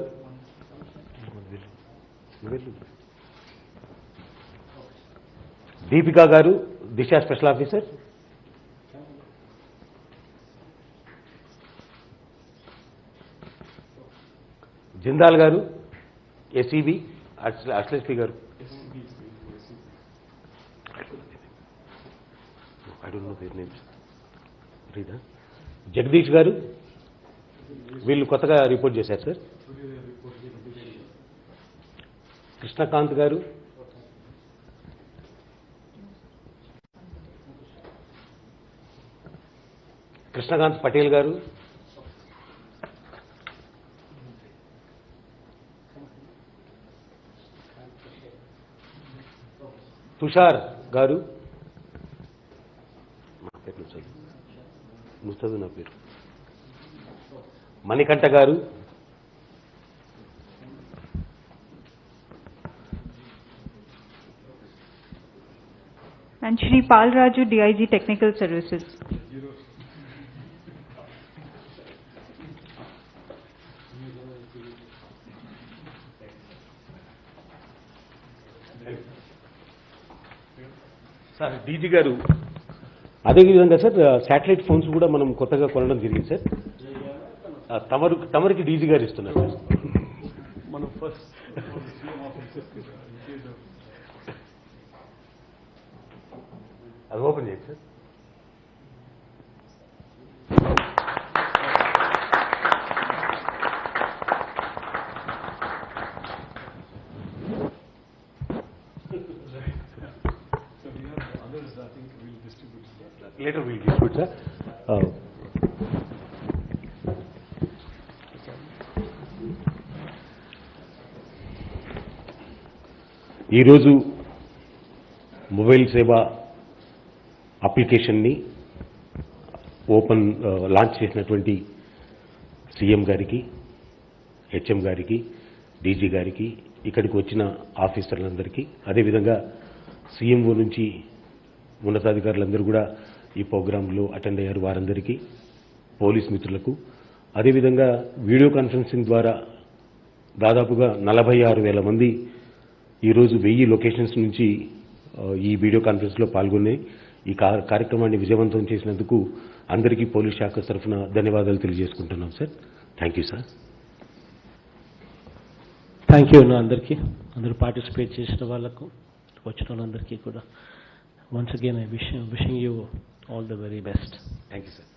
దీపికా గారు దిశ special officer, Jindal గారు SEB అశ్లేష్పి గారు, జగదీష్ గారు, వీళ్ళు కొత్తగా రిపోర్ట్ చేశారు సార్, కృష్ణకాంత్ గారు, కృష్ణకాంత్ పటేల్ గారు, తుషార్ గారు, నా పేరు నువ్వు నా పేరు మణికంఠ గారు, and Shri Pal Raju, DIG Technical Services. Sir DG గారు, అదేవిధంగా సార్ శాటిలైట్ ఫోన్స్ కూడా మనం కొత్తగా కొనడం జరిగింది సార్. తమరికి డీజీ గారు ఇస్తున్నారు సార్. మనం ఫస్ట్ అది ఓపెన్ చేయండి sir. Later we'll distribute, sir. ఈరోజు మొబైల్ సేవ అప్లికేషన్ని లాంచ్ చేసినటువంటి సీఎం గారికి, హెచ్ఎం గారికి, డీజీ గారికి, ఇక్కడికి వచ్చిన ఆఫీసర్లందరికీ, అదేవిధంగా సీఎంఓ నుంచి ఉన్నతాధికారులందరూ కూడా ఈ ప్రోగ్రాంలో అటెండ్ అయ్యారు, వారందరికీ, పోలీస్ మిత్రులకు, అదేవిధంగా వీడియో కాన్ఫరెన్సింగ్ ద్వారా దాదాపుగా 46,000 మంది ఈరోజు 1000 లొకేషన్స్ నుంచి ఈ వీడియో కాన్ఫరెన్స్లో పాల్గొని ఈ కార్యక్రమాన్ని విజయవంతం చేసినందుకు అందరికీ పోలీస్ శాఖ తరఫున ధన్యవాదాలు తెలియజేసుకుంటున్నాం sir. Thank you sir. Thank you అందరికీ, అందరూ పార్టిసిపేట్ చేసిన వాళ్ళకు, వచ్చిన వాళ్ళందరికీ కూడా once again I wishing you all the very best. Thank you, sir.